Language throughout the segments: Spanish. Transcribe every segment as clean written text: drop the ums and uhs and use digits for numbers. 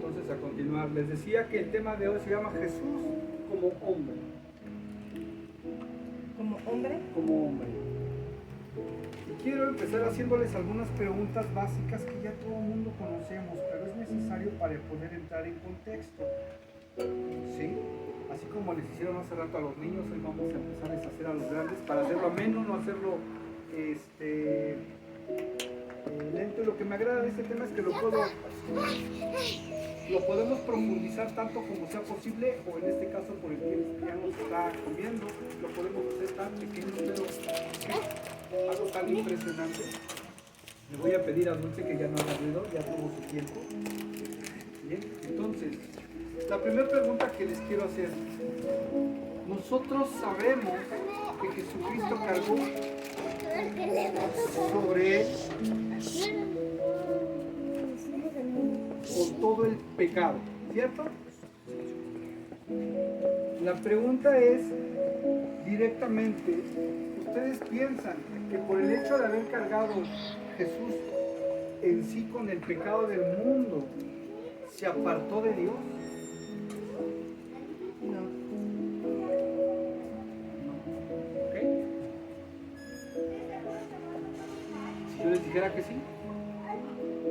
entonces a continuar. Les decía que el tema de hoy se llama Jesús como hombre. ¿Como hombre? Como hombre. Y quiero empezar haciéndoles algunas preguntas básicas que ya todo el mundo conocemos, pero es necesario para poder entrar en contexto. ¿Sí? Así como les hicieron hace rato a los niños, hoy vamos a empezar a hacer a los grandes para hacerlo ameno, no hacerlo lento. Lo que me agrada de este tema es que lo podemos profundizar tanto como sea posible, o en este caso por el tiempo que ya nos está comiendo, lo podemos hacer tan pequeño, pero algo tan impresionante. Le voy a pedir a Dulce que ya no haga ruido, ya tuvo su tiempo. Bien, entonces, la primera pregunta que les quiero hacer: nosotros sabemos que Jesucristo cargó sobre él con todo el pecado, ¿cierto? La pregunta es directamente: ¿ustedes piensan que por el hecho de haber cargado Jesús en sí con el pecado del mundo, se apartó de Dios? No. ¿Ok? Si yo les dijera que sí.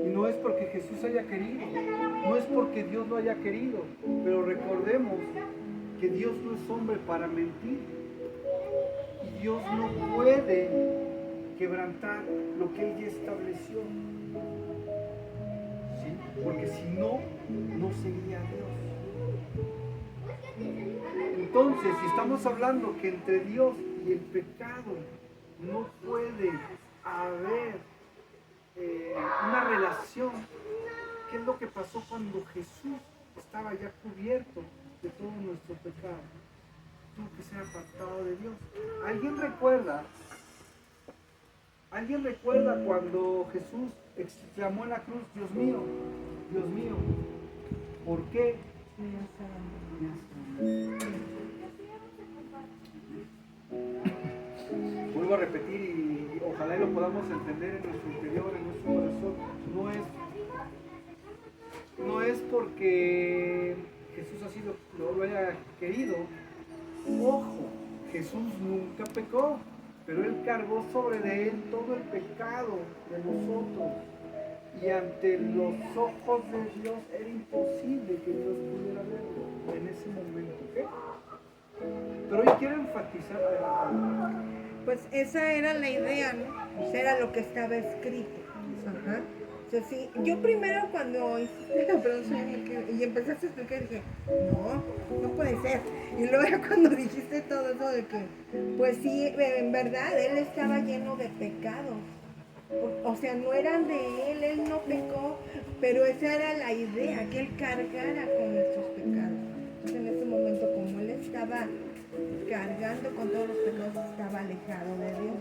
Y no es porque Jesús haya querido, no es porque Dios lo haya querido, pero recordemos que Dios no es hombre para mentir. Y Dios no puede quebrantar lo que Él ya estableció. ¿Sí? Porque si no, no sería Dios. Entonces, si estamos hablando que entre Dios y el pecado no puede haber una relación, ¿qué es lo que pasó cuando Jesús estaba ya cubierto de todo nuestro pecado? Tuvo que ser apartado de Dios. ¿Alguien recuerda cuando Jesús exclamó en la cruz: Dios mío, ¿por qué? Vuelvo a repetir y ojalá lo podamos entender en nuestro interior, en nuestro corazón. No es porque Jesús así lo haya querido. Ojo, Jesús nunca pecó, pero Él cargó sobre de Él todo el pecado de nosotros. Y ante los ojos de Dios era imposible que Dios pudiera verlo en ese momento. ¿Okay? Pero hoy quiero enfatizar. Pues esa era la idea, ¿no? Eso era lo que estaba escrito. Ajá. O sea, sí, yo primero cuando hiciste la pregunta y empezaste a explicar, dije, no puede ser. Y luego ya cuando dijiste todo eso de que, pues sí, en verdad, él estaba lleno de pecados. O sea, no eran de él no pecó, pero esa era la idea, que él cargara con nuestros pecados. Entonces, en ese momento, como él estaba cargando con todos los pecados, estaba alejado de Dios.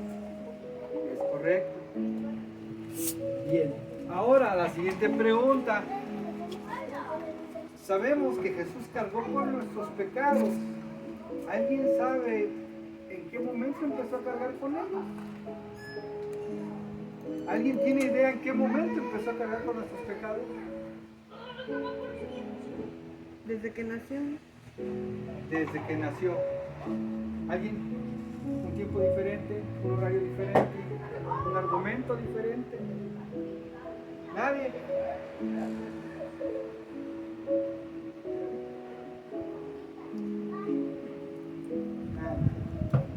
Es correcto. Bien, ahora la siguiente pregunta. Sabemos que Jesús cargó con nuestros pecados. ¿Alguien sabe en qué momento empezó a cargar con ellos? ¿Alguien tiene idea en qué momento empezó a cargar con nuestros pecados? Desde que nació. Desde que nació. ¿Alguien? ¿Un tiempo diferente? ¿Un horario diferente? ¿Un argumento diferente? ¿Nadie?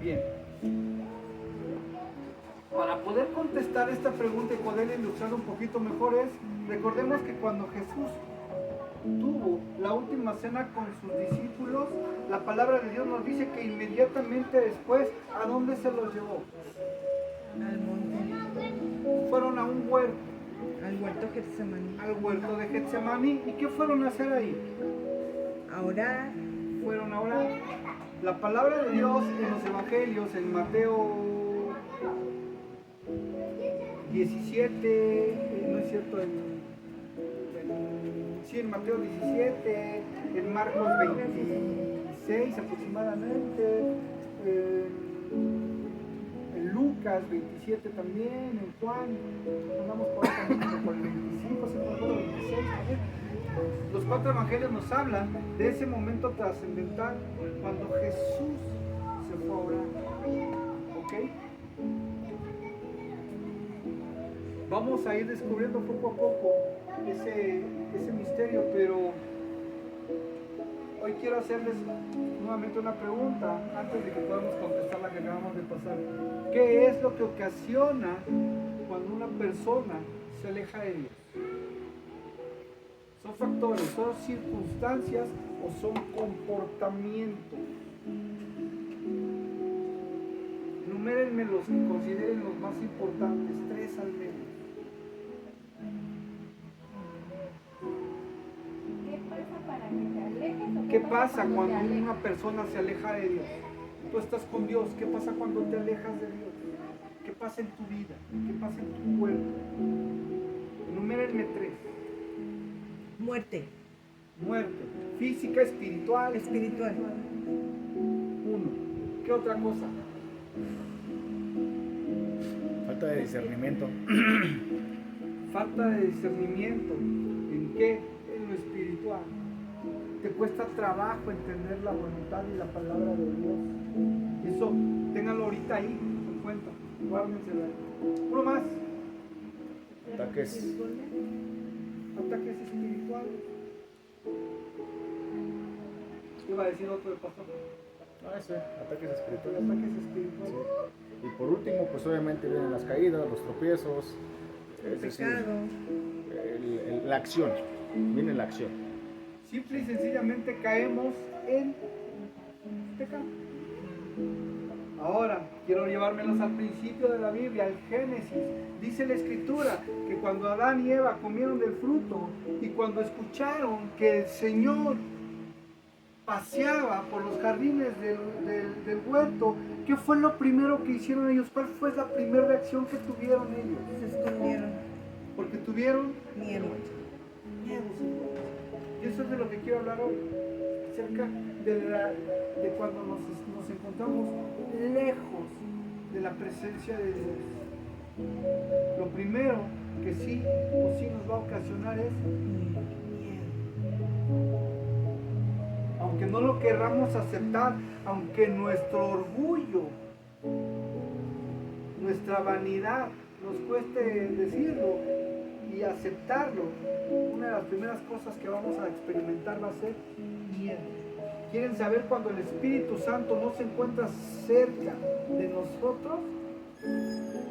Bien. Para poder contestar esta pregunta y poder ilustrar un poquito mejor recordemos que cuando Jesús tuvo la última cena con sus discípulos, la palabra de Dios nos dice que inmediatamente después, ¿a dónde se los llevó? Al monte. Fueron a un huerto. Al huerto Getsemaní. Al huerto de Getsemaní. ¿Y qué fueron a hacer ahí? A orar. Fueron a orar. La palabra de Dios en los evangelios, en Mateo 17, no es cierto, en Mateo 17, en Marcos 26 aproximadamente, en Lucas 27 también, en Juan, andamos por el 25, se me acuerdo, 26 también. Los 4 evangelios nos hablan de ese momento trascendental cuando Jesús se fue a orar. ¿Ok? Vamos a ir descubriendo poco a poco ese misterio, pero hoy quiero hacerles nuevamente una pregunta antes de que podamos contestar la que acabamos de pasar. ¿Qué es lo que ocasiona cuando una persona se aleja de Dios? ¿Son factores, son circunstancias o son comportamientos? Enumérenme los que consideren los más importantes, 3 al menos. ¿Qué pasa cuando una persona se aleja de Dios? Tú estás con Dios. ¿Qué pasa cuando te alejas de Dios? ¿Qué pasa en tu vida? ¿Qué pasa en tu cuerpo? Enumérenme 3. Muerte. Muerte. Física, espiritual. Espiritual. 1. ¿Qué otra cosa? Falta de discernimiento. Falta de discernimiento. ¿En qué? En lo espiritual. Te cuesta trabajo entender la voluntad y la palabra de Dios. Eso, ténganlo ahorita ahí, en cuenta. Guárdenselo ahí. Uno más. Ataques. Ataques espirituales. Iba a decir otro de pastor. Ese, ataques espirituales. Ataques espirituales. Sí. Y por último, pues obviamente vienen las caídas, los tropiezos. Es decir, Pecado. la acción. Viene la acción. Simple y sencillamente caemos en pecado. Ahora, quiero llevármelos al principio de la Biblia, al Génesis. Dice la Escritura que cuando Adán y Eva comieron del fruto y cuando escucharon que el Señor paseaba por los jardines del huerto, ¿qué fue lo primero que hicieron ellos? ¿Cuál fue la primera reacción que tuvieron ellos? Se escondieron. Porque tuvieron Miedo. miedo. Y eso es de lo que quiero hablar hoy, acerca de cuando nos encontramos lejos de la presencia de Dios. Lo primero que sí o sí nos va a ocasionar es miedo. Aunque no lo querramos aceptar, aunque nuestro orgullo, nuestra vanidad nos cueste decirlo y aceptarlo, una de las primeras cosas que vamos a experimentar va a ser miedo. ¿Quieren saber cuando el Espíritu Santo no se encuentra cerca de nosotros?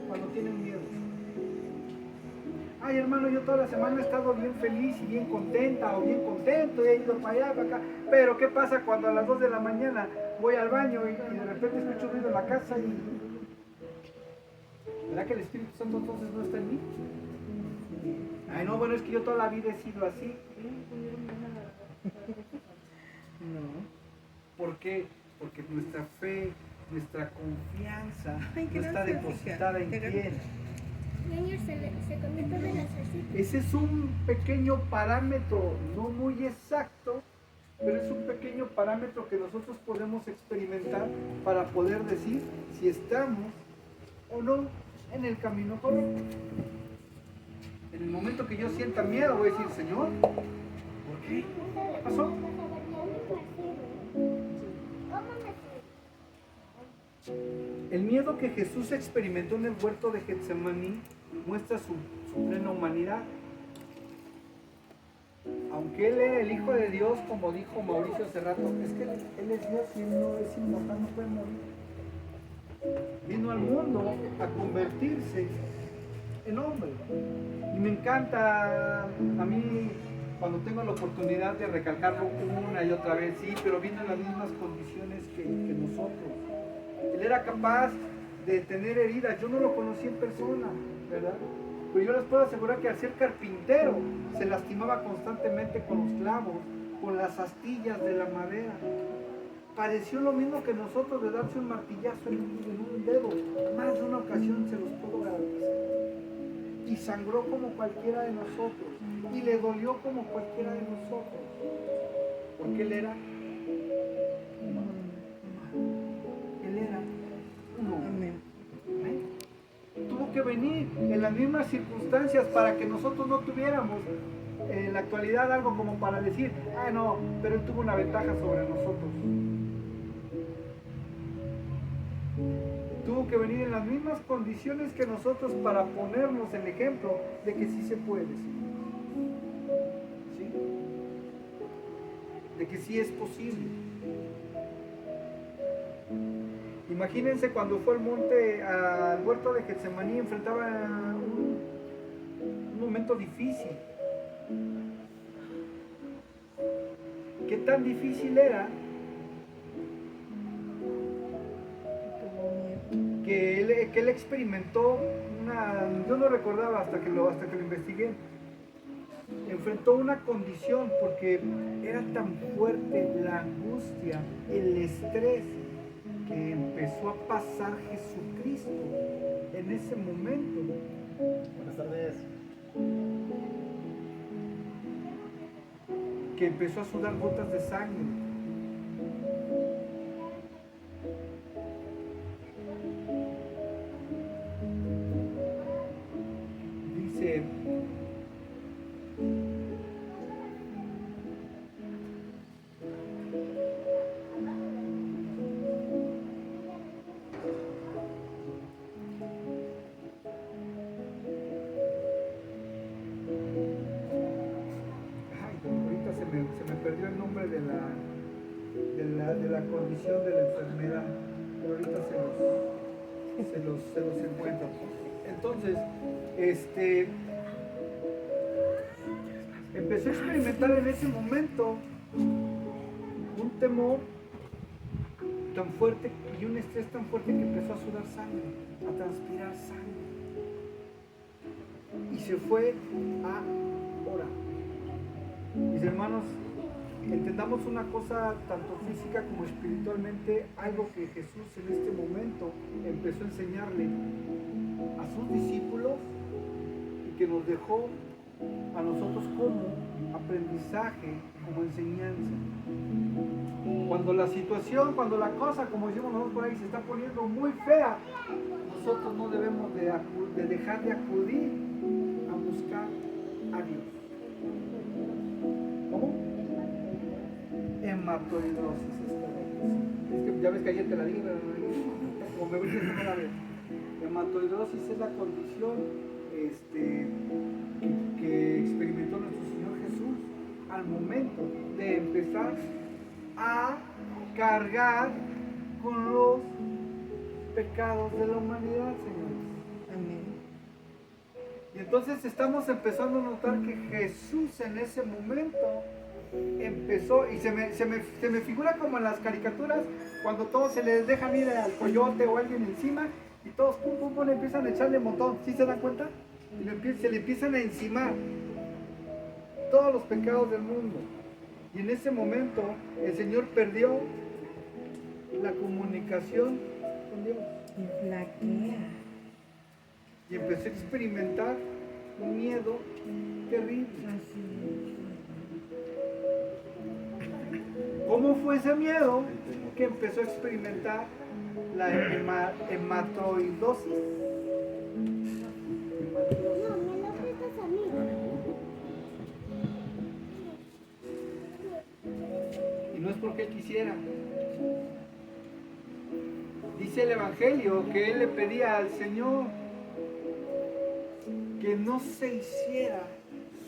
Cuando tienen miedo. Ay, hermano, yo toda la semana he estado bien feliz y bien contenta o bien contento, he ido para allá, para acá. Pero ¿qué pasa cuando a las 2 de la mañana voy al baño y de repente escucho ruido en la casa y... ¿Verdad que el Espíritu Santo entonces no está en mí? Ay, no, bueno, es que yo toda la vida he sido así. No. ¿Por qué? Porque nuestra fe, nuestra confianza no está depositada en quién. Se conecta de las cercitas. Ese es un pequeño parámetro, no muy exacto, pero es un pequeño parámetro que nosotros podemos experimentar para poder decir si estamos o no en el camino correcto. En el momento que yo sienta miedo voy a decir, Señor, ¿por qué? ¿Qué pasó? El miedo que Jesús experimentó en el huerto de Getsemaní muestra su plena humanidad. Aunque Él era el Hijo de Dios, como dijo Mauricio hace rato, es que Él es Dios y Él no es inmortal, no puede morir. Vino al mundo a convertirse en hombre. Y me encanta a mí cuando tengo la oportunidad de recalcarlo una y otra vez, sí, pero vino en las mismas condiciones que nosotros. Él era capaz de tener heridas, yo no lo conocí en persona, ¿verdad? Pero yo les puedo asegurar que al ser carpintero se lastimaba constantemente con los clavos, con las astillas de la madera. Pareció lo mismo que nosotros de darse un martillazo en un dedo. Más de una ocasión se los puedo garantizar. Y sangró como cualquiera de nosotros. Y le dolió como cualquiera de nosotros. Porque Él era humano. Él era un hombre. Amén. Tuvo tuvo que venir en las mismas circunstancias para que nosotros no tuviéramos en la actualidad algo como para decir, ah no, pero Él tuvo una ventaja sobre nosotros. Tuvo que venir en las mismas condiciones que nosotros para ponernos el ejemplo de que sí se puede, ¿sí? De que sí es posible. Imagínense cuando fue al monte, al huerto de Getsemaní, enfrentaba un momento difícil. ¿Qué tan difícil era? Que él experimentó yo no recordaba hasta que lo investigué, enfrentó una condición porque era tan fuerte la angustia, el estrés que empezó a pasar Jesucristo en ese momento. Buenas tardes. Que empezó a sudar gotas de sangre. Dice, ahorita se me perdió el nombre de la condición de la enfermedad, pero ahorita se los encuentro. Entonces, empezó a experimentar en ese momento un temor tan fuerte y un estrés tan fuerte que empezó a sudar sangre, a transpirar sangre. Y se fue a orar. Mis hermanos, entendamos una cosa tanto física como espiritualmente, algo que Jesús en este momento empezó a enseñarle a sus discípulos y que nos dejó a nosotros como aprendizaje, como enseñanza. Cuando la situación, cuando la cosa, como decimos nosotros por ahí, se está poniendo muy fea, nosotros no debemos de dejar de acudir a buscar a Dios. ¿Cómo? Hematoidrosis. Es que ya ves que ayer te la dije, como me voy a la vez. Hematoidrosis es la condición que experimentó nuestro Señor Jesús al momento de empezar a cargar con los pecados de la humanidad, señores. Amén. Y entonces estamos empezando a notar que Jesús en ese momento empezó, y se me figura como en las caricaturas, cuando todos se les dejan ir al coyote o alguien encima, y todos pum pum pum empiezan a echarle un montón. ¿Sí se dan cuenta? Y se le empiezan a encimar todos los pecados del mundo. Y en ese momento el Señor perdió la comunicación con Dios. Y flaquea. Y empezó a experimentar un miedo terrible. Así ¿Cómo fue ese miedo? Que empezó a experimentar la hematoidosis. No, me lo prestas a mí. Y no es porque él quisiera. Dice el Evangelio que él le pedía al Señor que no se hiciera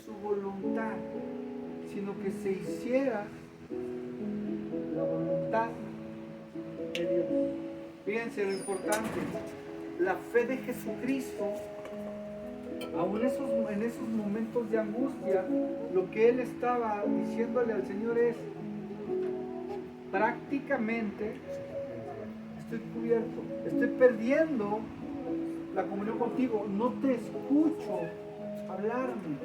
su voluntad, sino que se hiciera la voluntad de Dios. Fíjense lo importante, la fe de Jesucristo, aún en esos momentos de angustia, lo que él estaba diciéndole al Señor es, prácticamente estoy cubierto, estoy perdiendo la comunión contigo, no te escucho hablarme,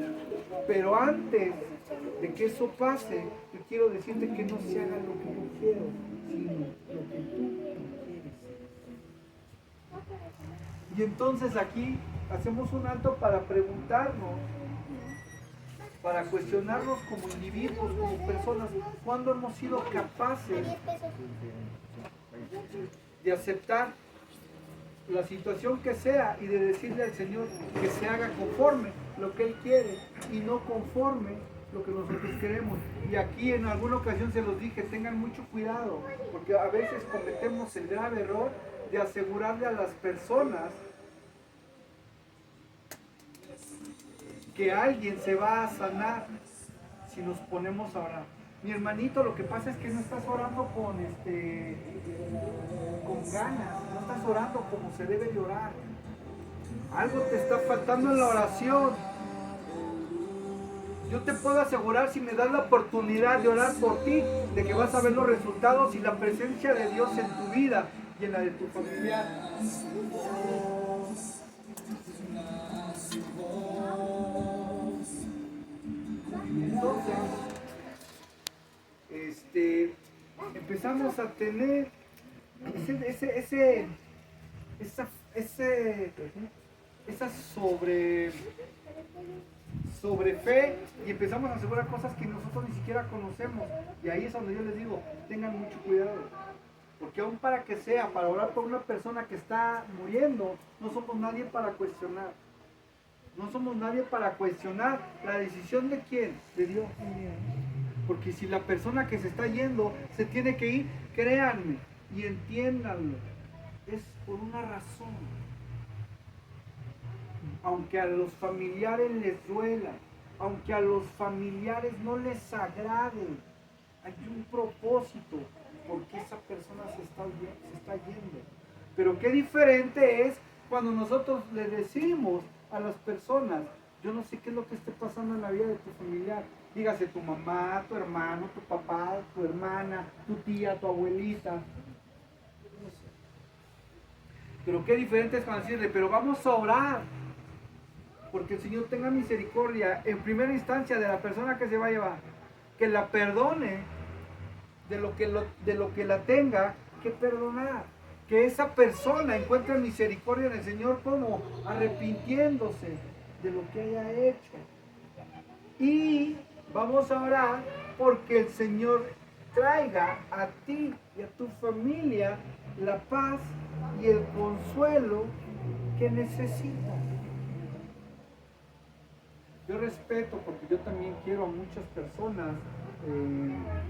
pero antes de que eso pase, yo quiero decirte que no se haga lo que yo quiero, sino lo que tú quieres. Y entonces aquí hacemos un alto para preguntarnos, para cuestionarnos como individuos, como personas, ¿cuándo hemos sido capaces de aceptar la situación que sea y de decirle al Señor que se haga conforme lo que Él quiere y no conforme lo que nosotros queremos. Y aquí en alguna ocasión se los dije, tengan mucho cuidado, porque a veces cometemos el grave error de asegurarle a las personas que alguien se va a sanar si nos ponemos a orar. Mi hermanito, lo que pasa es que no estás orando con ganas, no estás orando como se debe de orar. Algo te está faltando en la oración. Yo te puedo asegurar, si me das la oportunidad de orar por ti, de que vas a ver los resultados y la presencia de Dios en tu vida y en la de tu familiar. Entonces, empezamos a tener esa sobre fe y empezamos a asegurar cosas que nosotros ni siquiera conocemos. Y ahí es donde yo les digo, tengan mucho cuidado. Porque aún para que sea, para orar por una persona que está muriendo, no somos nadie para cuestionar. No somos nadie para cuestionar la decisión de quién, de Dios. Porque si la persona que se está yendo se tiene que ir, créanme y entiéndanlo, es por una razón. Aunque a los familiares les duela, aunque a los familiares no les agrade, hay un propósito porque esa persona se está yendo. Pero qué diferente es cuando nosotros le decimos a las personas, yo no sé qué es lo que esté pasando en la vida de tu familiar, dígase tu mamá, tu hermano, tu papá, tu hermana, tu tía, tu abuelita, no sé. Pero qué diferente es cuando decirle, pero vamos a orar, porque el Señor tenga misericordia en primera instancia de la persona que se va a llevar, que la perdone de lo que la tenga que perdonar, que esa persona encuentre misericordia en el Señor como arrepintiéndose de lo que haya hecho. Y vamos a orar porque el Señor traiga a ti y a tu familia la paz y el consuelo que necesitan. Yo respeto, porque yo también quiero a muchas personas,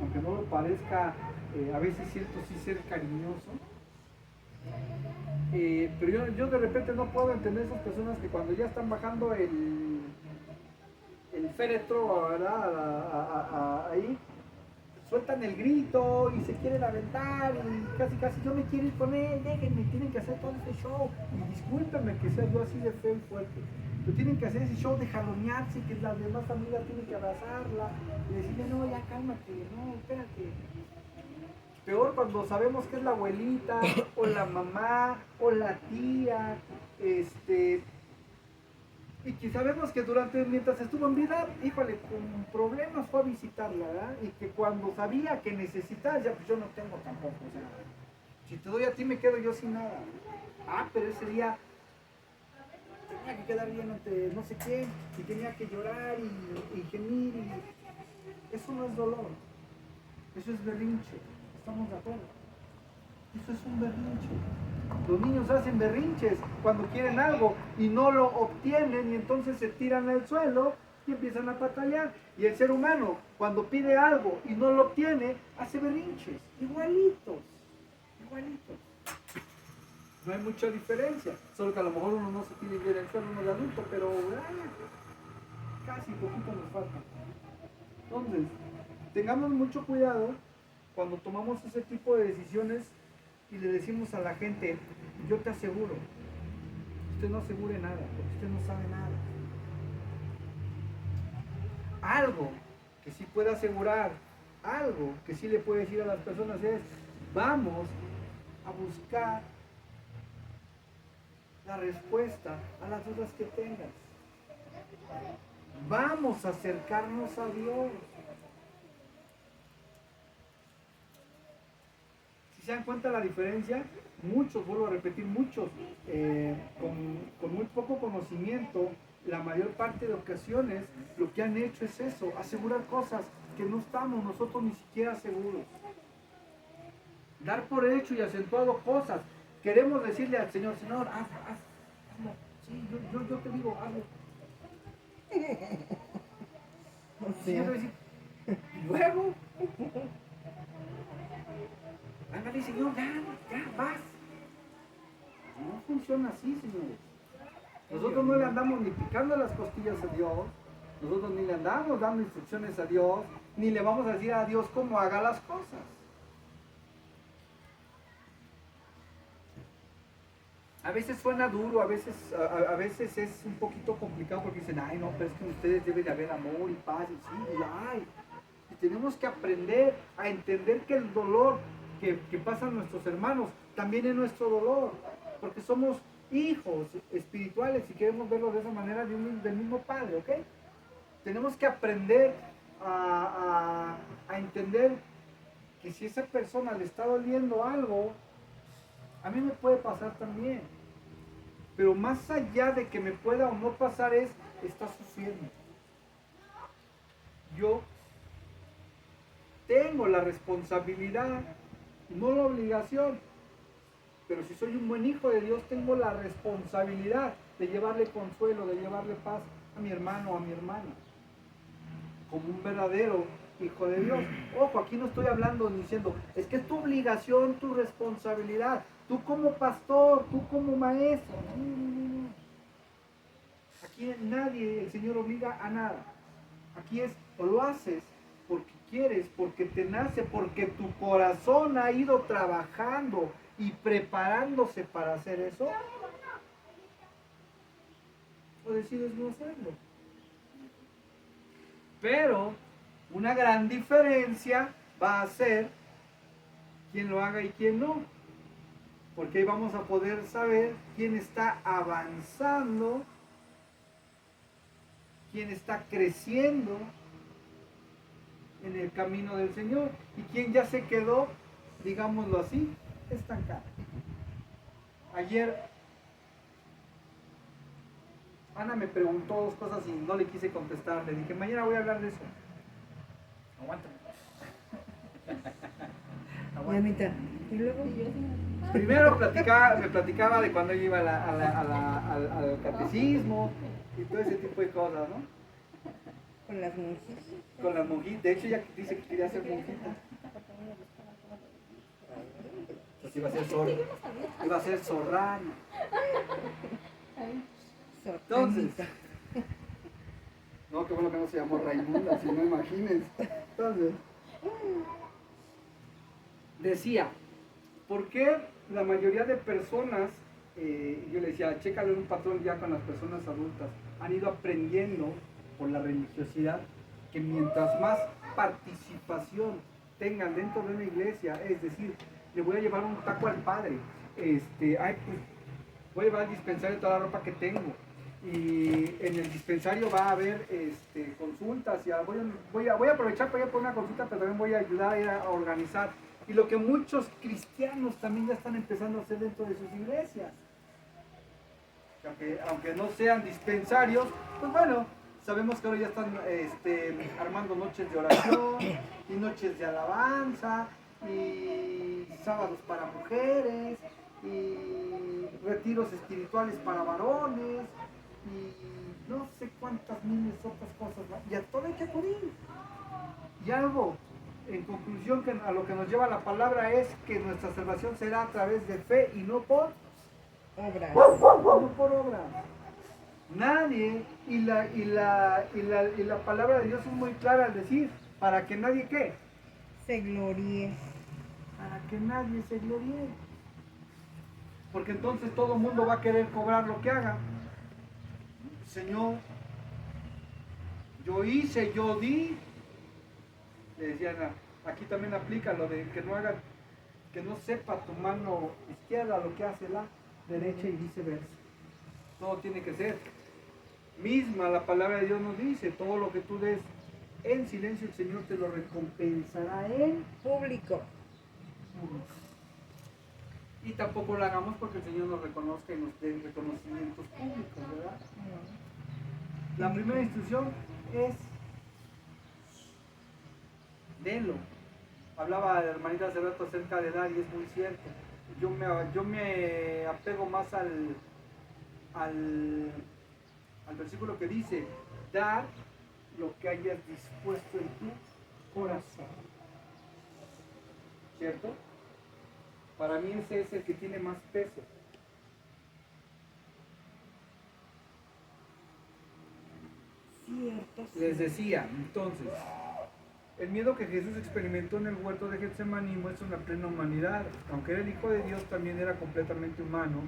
aunque no lo parezca, a veces siento sí ser cariñoso, pero yo de repente no puedo entender esas personas que cuando ya están bajando el féretro, ¿verdad? Ahí, sueltan el grito y se quieren aventar y casi yo me quiero ir con él, déjenme, tienen que hacer todo ese show. Y discúlpenme que sea yo así de feo y fuerte, pero tienen que hacer ese show de jalonearse, que las demás familias tienen que abrazarla y decirle, no, ya cálmate, no, espérate. Peor cuando sabemos que es la abuelita, o la mamá, o la tía, y que sabemos que mientras estuvo en vida, híjole, con problemas fue a visitarla, ¿verdad? Y que cuando sabía que necesitaba, ya pues yo no tengo tampoco, o sea, si te doy a ti me quedo yo sin nada. Pero ese día tenía que quedar bien ante no sé quién, y tenía que llorar y gemir, y eso no es dolor, eso es berrinche, ¿estamos de acuerdo? Eso es un berrinche. Los niños hacen berrinches cuando quieren algo y no lo obtienen y entonces se tiran al suelo y empiezan a patalear. Y el ser humano, cuando pide algo y no lo obtiene, hace berrinches. Igualitos. No hay mucha diferencia. Solo que a lo mejor uno no se tiene que ir al suelo, uno de adulto, pero casi poquito nos falta. Entonces, tengamos mucho cuidado cuando tomamos ese tipo de decisiones y le decimos a la gente, yo te aseguro, usted no asegure nada, porque usted no sabe nada. Algo que sí puede asegurar, algo que sí le puede decir a las personas es, vamos a buscar la respuesta a las dudas que tengas. Vamos a acercarnos a Dios. ¿Se dan cuenta la diferencia? Muchos, vuelvo a repetir, muchos con muy poco conocimiento, la mayor parte de ocasiones lo que han hecho es eso, asegurar cosas que no estamos nosotros ni siquiera seguros. Dar por hecho y acentuado cosas. queremos decirle al Señor, Señor, hazlo. Sí, yo te digo, hazlo. O Sí, yo te sea, voy a decir, y luego, ándale, Señor, ya, vas. No funciona así, señores. Nosotros no le andamos ni picando las costillas a Dios, nosotros ni le andamos dando instrucciones a Dios, ni le vamos a decir a Dios cómo haga las cosas. A veces suena duro, a veces es un poquito complicado porque dicen, ay no, pero es que en ustedes debe de haber amor y paz, y sí, y ay. Y tenemos que aprender a entender que el dolor que pasan nuestros hermanos también es nuestro dolor, porque somos hijos espirituales y queremos verlo de esa manera del mismo Padre, ¿ok? Tenemos que aprender a entender que si esa persona le está doliendo algo, a mí me puede pasar también. Pero más allá de que me pueda o no pasar está sufriendo. Yo tengo la responsabilidad, no la obligación, pero si soy un buen hijo de Dios, tengo la responsabilidad de llevarle consuelo, de llevarle paz a mi hermano o a mi hermana, como un verdadero hijo de Dios. Ojo, aquí no estoy hablando ni diciendo, es que es tu obligación, tu responsabilidad, tú como pastor, tú como maestro. No. Aquí nadie, el Señor obliga a nada. Aquí es, o lo haces porque quieres, porque te nace, porque tu corazón ha ido trabajando y preparándose para hacer eso, o decides no hacerlo. Pero una gran diferencia va a ser quién lo haga y quién no, porque ahí vamos a poder saber quién está avanzando, quién está creciendo en el camino del Señor y quién ya se quedó, digámoslo así, estancado. Ayer Ana me preguntó dos cosas y no le quise contestar. Le dije, mañana voy a hablar de eso. Aguántame. y a mitad. Y luego Primero me platicaba de cuando yo iba al catecismo y todo ese tipo de cosas, ¿no? con las monjitas. Con las monjitas. De hecho, ella dice que quería ser monjita. Pues iba a ser zorrana. Entonces, no, qué bueno que no se llamó Raimunda, si no imagines. Entonces, decía, ¿por qué la mayoría de personas, yo le decía, chécale un patrón ya con las personas adultas, han ido aprendiendo por la religiosidad que mientras más participación tengan dentro de una iglesia, es decir, le voy a llevar un taco al padre, pues, voy a llevar al dispensario toda la ropa que tengo, y en el dispensario va a haber consultas, y voy a aprovechar para ir por una consulta, pero también voy a ayudar a ir a organizar. Y lo que muchos cristianos también ya están empezando a hacer dentro de sus iglesias. Aunque no sean dispensarios, pues bueno, sabemos que ahora ya están armando noches de oración, y noches de alabanza, y sábados para mujeres, y retiros espirituales para varones, y no sé cuántas miles otras cosas más. Y a todo hay que acudir. Y algo, en conclusión, que a lo que nos lleva la palabra es que nuestra salvación será a través de fe y no por Obras. no por obras. Nadie, y la palabra de Dios es muy clara al decir, para que nadie ¿qué? Se gloríe. Para que nadie se gloríe. Porque entonces todo el mundo va a querer cobrar lo que haga. Señor, yo hice, yo di. Le decían, aquí también aplica lo de que no haga, que no sepa tu mano izquierda lo que hace la derecha y viceversa. Todo tiene que ser misma, la palabra de Dios nos dice, todo lo que tú des en silencio el Señor te lo recompensará en Público. y tampoco lo hagamos porque el Señor nos reconozca y nos dé reconocimientos públicos, ¿verdad? La primera instrucción es denlo. Hablaba la hermanita hace rato acerca de dar y es muy cierto. yo me apego más al versículo que dice, dar lo que hayas dispuesto en tu corazón. ¿Cierto? Para mí ese es el que tiene más peso. Cierto, Les decía, entonces, el miedo que Jesús experimentó en el huerto de Getsemaní muestra una plena humanidad. Aunque era el Hijo de Dios, también era completamente humano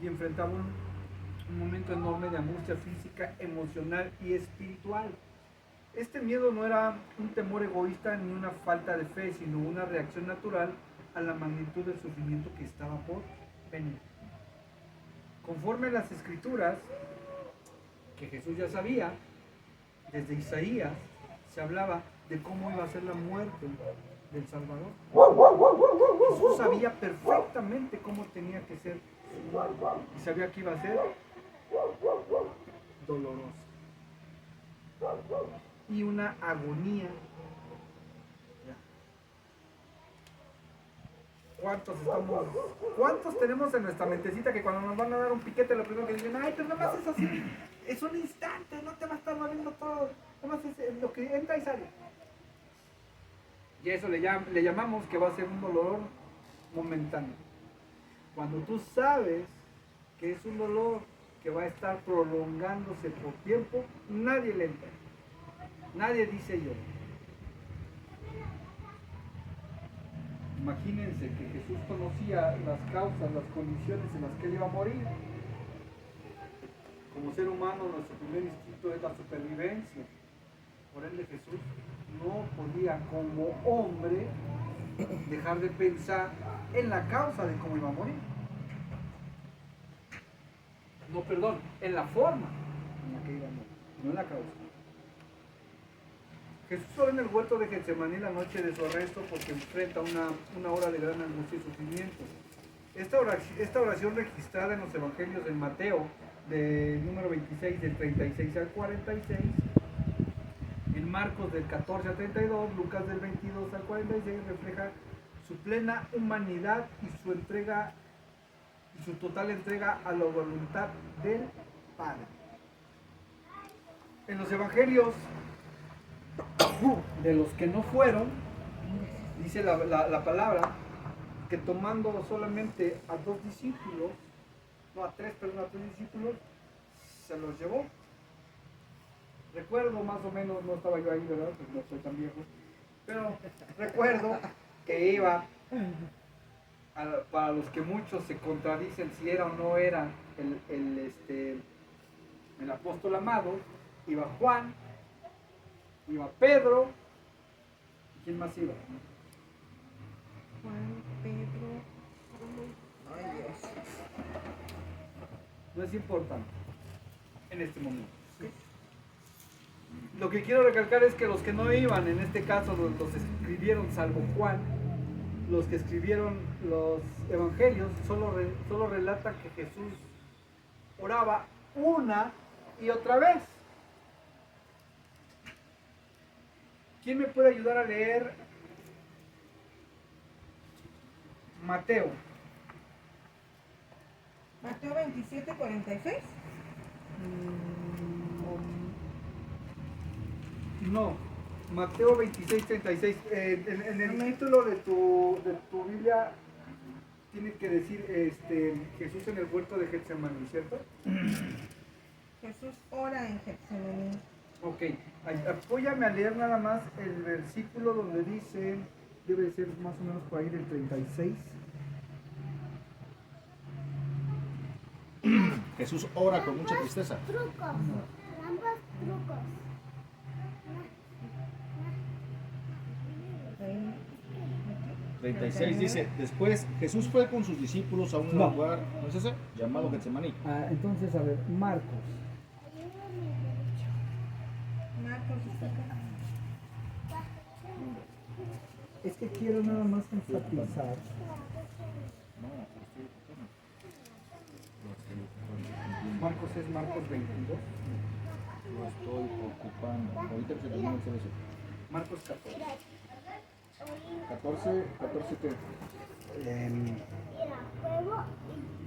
y enfrentaba un momento enorme de angustia física, emocional y espiritual. Este miedo no era un temor egoísta ni una falta de fe, sino una reacción natural a la magnitud del sufrimiento que estaba por venir. Conforme a las escrituras, que Jesús ya sabía, desde Isaías se hablaba de cómo iba a ser la muerte del Salvador. Jesús sabía perfectamente cómo tenía que ser su muerte y sabía que iba a ser dolorosa y una agonía. ¿Cuántos tenemos en nuestra mentecita que cuando nos van a dar un piquete lo primero que dicen, ay, pero nada más es así, es un instante, no te va a estar doliendo todo, nada más es lo que entra y sale? Y a eso le llamamos que va a ser un dolor momentáneo. Cuando tú sabes que es un dolor que va a estar prolongándose por tiempo, nadie le entra, nadie dice yo. Imagínense que Jesús conocía las causas, las condiciones en las que él iba a morir. Como ser humano, nuestro primer instinto es la supervivencia. Por ende, Jesús no podía, como hombre, dejar de pensar en la causa de cómo iba a morir. No, perdón, en la forma en la que iba a morir, no en la causa. Jesús oró en el huerto de Getsemaní la noche de su arresto porque enfrenta una hora de gran angustia y sufrimiento. Esta oración registrada en los evangelios de Mateo, del número 26, del 36 al 46, en Marcos del 14 al 32, Lucas del 22 al 46, refleja su plena humanidad y su entrega y su total entrega a la voluntad del Padre. En los evangelios de los que no fueron, dice la palabra, que tomando solamente a dos discípulos, no a tres, perdón, a tres discípulos, se los llevó. Recuerdo más o menos, no estaba yo ahí, ¿verdad? Pues no soy tan viejo, pero recuerdo que iba, para los que muchos se contradicen si era o no era el apóstol amado, iba Juan, iba Pedro, ¿y quién más iba? Juan, Pedro. Ay, Dios. No es importante en este momento. Lo que quiero recalcar es que los que no iban, en este caso los escribieron, salvo Juan, los que escribieron los evangelios, solo relatan que Jesús oraba una y otra vez. ¿Quién me puede ayudar a leer Mateo? Mateo 27, 46. No, Mateo 26, 36. En el título de tu Biblia tiene que decir Jesús en el huerto de Getsemaní, ¿cierto? Jesús ora en Getsemaní. Ok, apóyame a leer nada más el versículo donde dice, debe ser más o menos por ahí del 36. Jesús ora con mucha tristeza. Trucos. Ambos trucos. 36 dice, después Jesús fue con sus discípulos a un No. lugar, ¿no es ese? Llamado Getsemaní. Entonces, a ver, Marcos. Marcos está acá. Es que quiero nada más enfatizar. Marcos es Marcos 22. Lo estoy ocupando. Ahorita que se termine el servicio. Marcos 14. 14, 14 qué? Mira, juego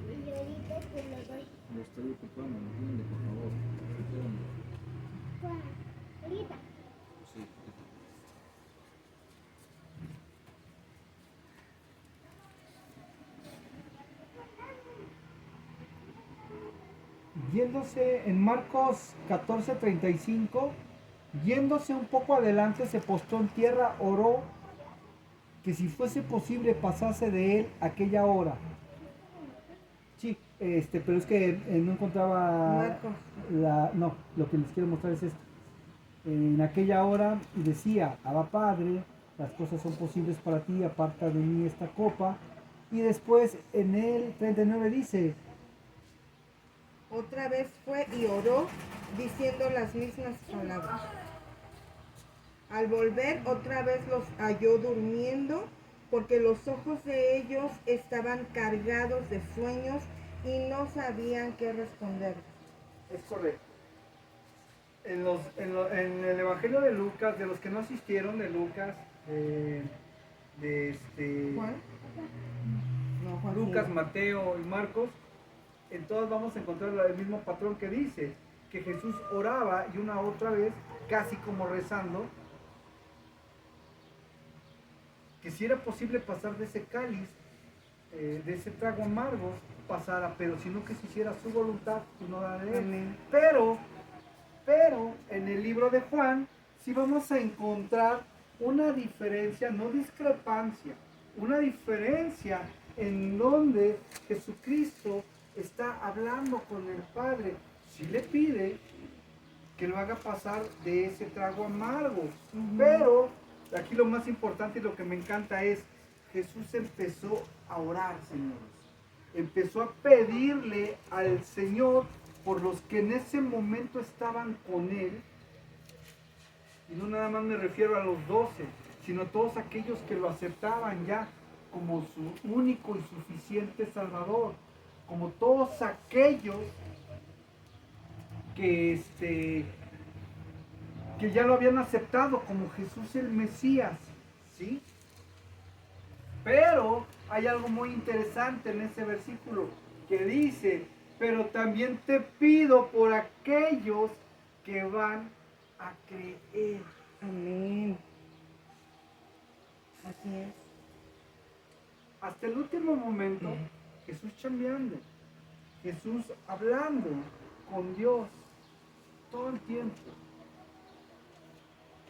y ahorita te lo doy. Lo estoy ocupando, entiende, por favor. Espérame. Juega, ahorita. Sí. Yéndose en Marcos 14:35, yéndose un poco adelante, se postró en tierra, oró que si fuese posible pasase de él aquella hora. Sí, pero es que no encontraba Marcos. no, lo que les quiero mostrar es esto. En aquella hora decía, Abba Padre, las cosas son posibles para ti, aparta de mí esta copa. Y después en el 39 dice, Otra vez fue y oró diciendo las mismas palabras. Al volver otra vez los halló durmiendo porque los ojos de ellos estaban cargados de sueños y no sabían qué responder. es correcto. En el Evangelio de Lucas, de los que no asistieron, de Lucas, ¿Juan? No, Juan. Lucas, Sí. Mateo y Marcos, en todos vamos a encontrar el mismo patrón que dice, que Jesús oraba y una otra vez, casi como rezando, que si era posible pasar de ese cáliz, de ese trago amargo, pasara, pero sino que se hiciera su voluntad y no la de él. Amén. Pero en el libro de Juan sí vamos a encontrar una diferencia, no discrepancia, una diferencia en donde Jesucristo está hablando con el Padre. Si le pide que lo haga pasar de ese trago amargo, pero aquí lo más importante y lo que me encanta es Jesús empezó a orar, señores. Empezó a pedirle al Señor por los que en ese momento estaban con Él. Y no nada más me refiero a los 12, sino a todos aquellos que lo aceptaban ya como su único y suficiente Salvador. Como todos aquellos que ya lo habían aceptado como Jesús el Mesías, ¿sí? Pero hay algo muy interesante en ese versículo que dice, pero también te pido por aquellos que van a creer. Amén. Así es. Hasta el último momento, Jesús chambeando, Jesús hablando con Dios todo el tiempo.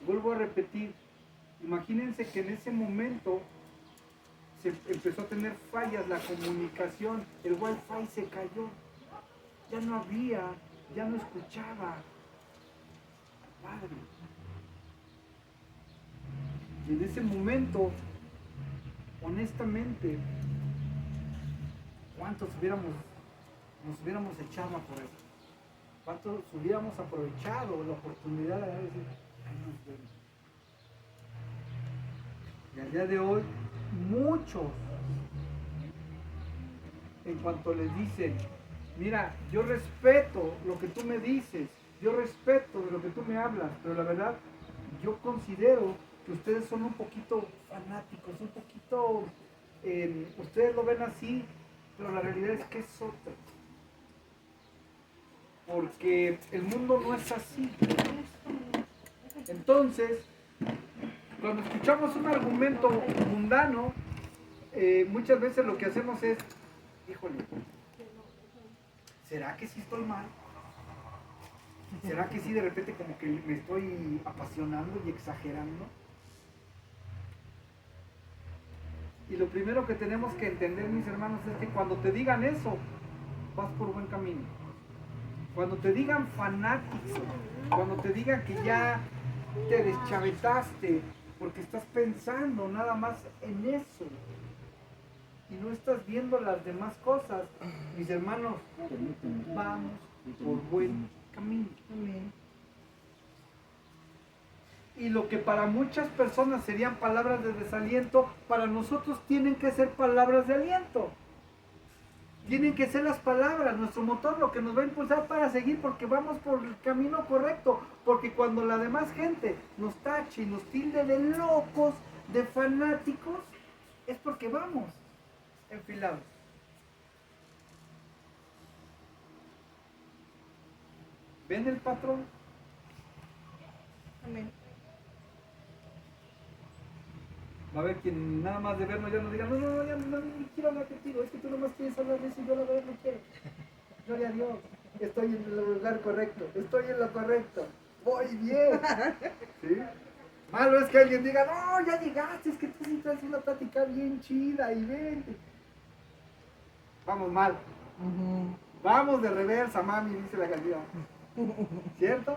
Vuelvo a repetir, imagínense que en ese momento se empezó a tener fallas la comunicación, el wifi se cayó, ya no había, ya no escuchaba al Padre. Y en ese momento, honestamente, ¿cuántos nos hubiéramos echado por eso? ¿Cuántos hubiéramos aprovechado la oportunidad de decir, ay, nos vemos? Y al día de hoy, muchos, en cuanto les dicen, mira, yo respeto lo que tú me dices, yo respeto de lo que tú me hablas, pero la verdad, yo considero que ustedes son un poquito fanáticos, un poquito, ustedes lo ven así, pero la realidad es que es otra. Porque el mundo no es así. Entonces, cuando escuchamos un argumento mundano, muchas veces lo que hacemos es, híjole, ¿será que sí estoy mal? ¿Será que sí de repente como que me estoy apasionando y exagerando? Y lo primero que tenemos que entender, mis hermanos, es que cuando te digan eso, vas por buen camino. Cuando te digan fanático, cuando te digan que ya te deschavetaste, porque estás pensando nada más en eso y no estás viendo las demás cosas, mis hermanos, vamos por buen camino. Amén. Y lo que para muchas personas serían palabras de desaliento, para nosotros tienen que ser palabras de aliento. Tienen que ser las palabras, nuestro motor, lo que nos va a impulsar para seguir, porque vamos por el camino correcto. Porque cuando la demás gente nos tache y nos tilde de locos, de fanáticos es porque vamos enfilados. ¿Ven el patrón? Amén. Va a haber quien nada más de vernos ya nos diga, no, ya no, ni quiero hablar contigo, es que tú nomás quieres hablar de eso y yo la verdad no quiero. Gloria a Dios, estoy en el lugar correcto, estoy en lo correcto, voy bien. ¿Sí? Malo es que alguien diga, no, ya llegaste, es que tú sí traes una plática bien chida y vente. Vamos mal, vamos de reversa, mami, dice la canción. ¿Cierto?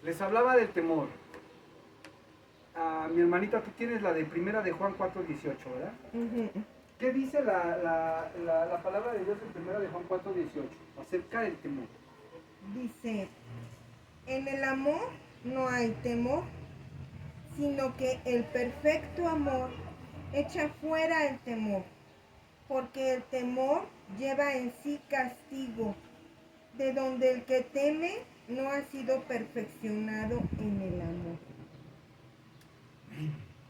Les hablaba del temor. Mi hermanita, tú tienes la de primera de Juan 4:18, ¿verdad? ¿Qué dice la palabra de Dios en primera de Juan 4:18 acerca del temor? Dice, en el amor no hay temor, sino que el perfecto amor echa fuera el temor, porque el temor lleva en sí castigo, de donde el que teme no ha sido perfeccionado en el amor.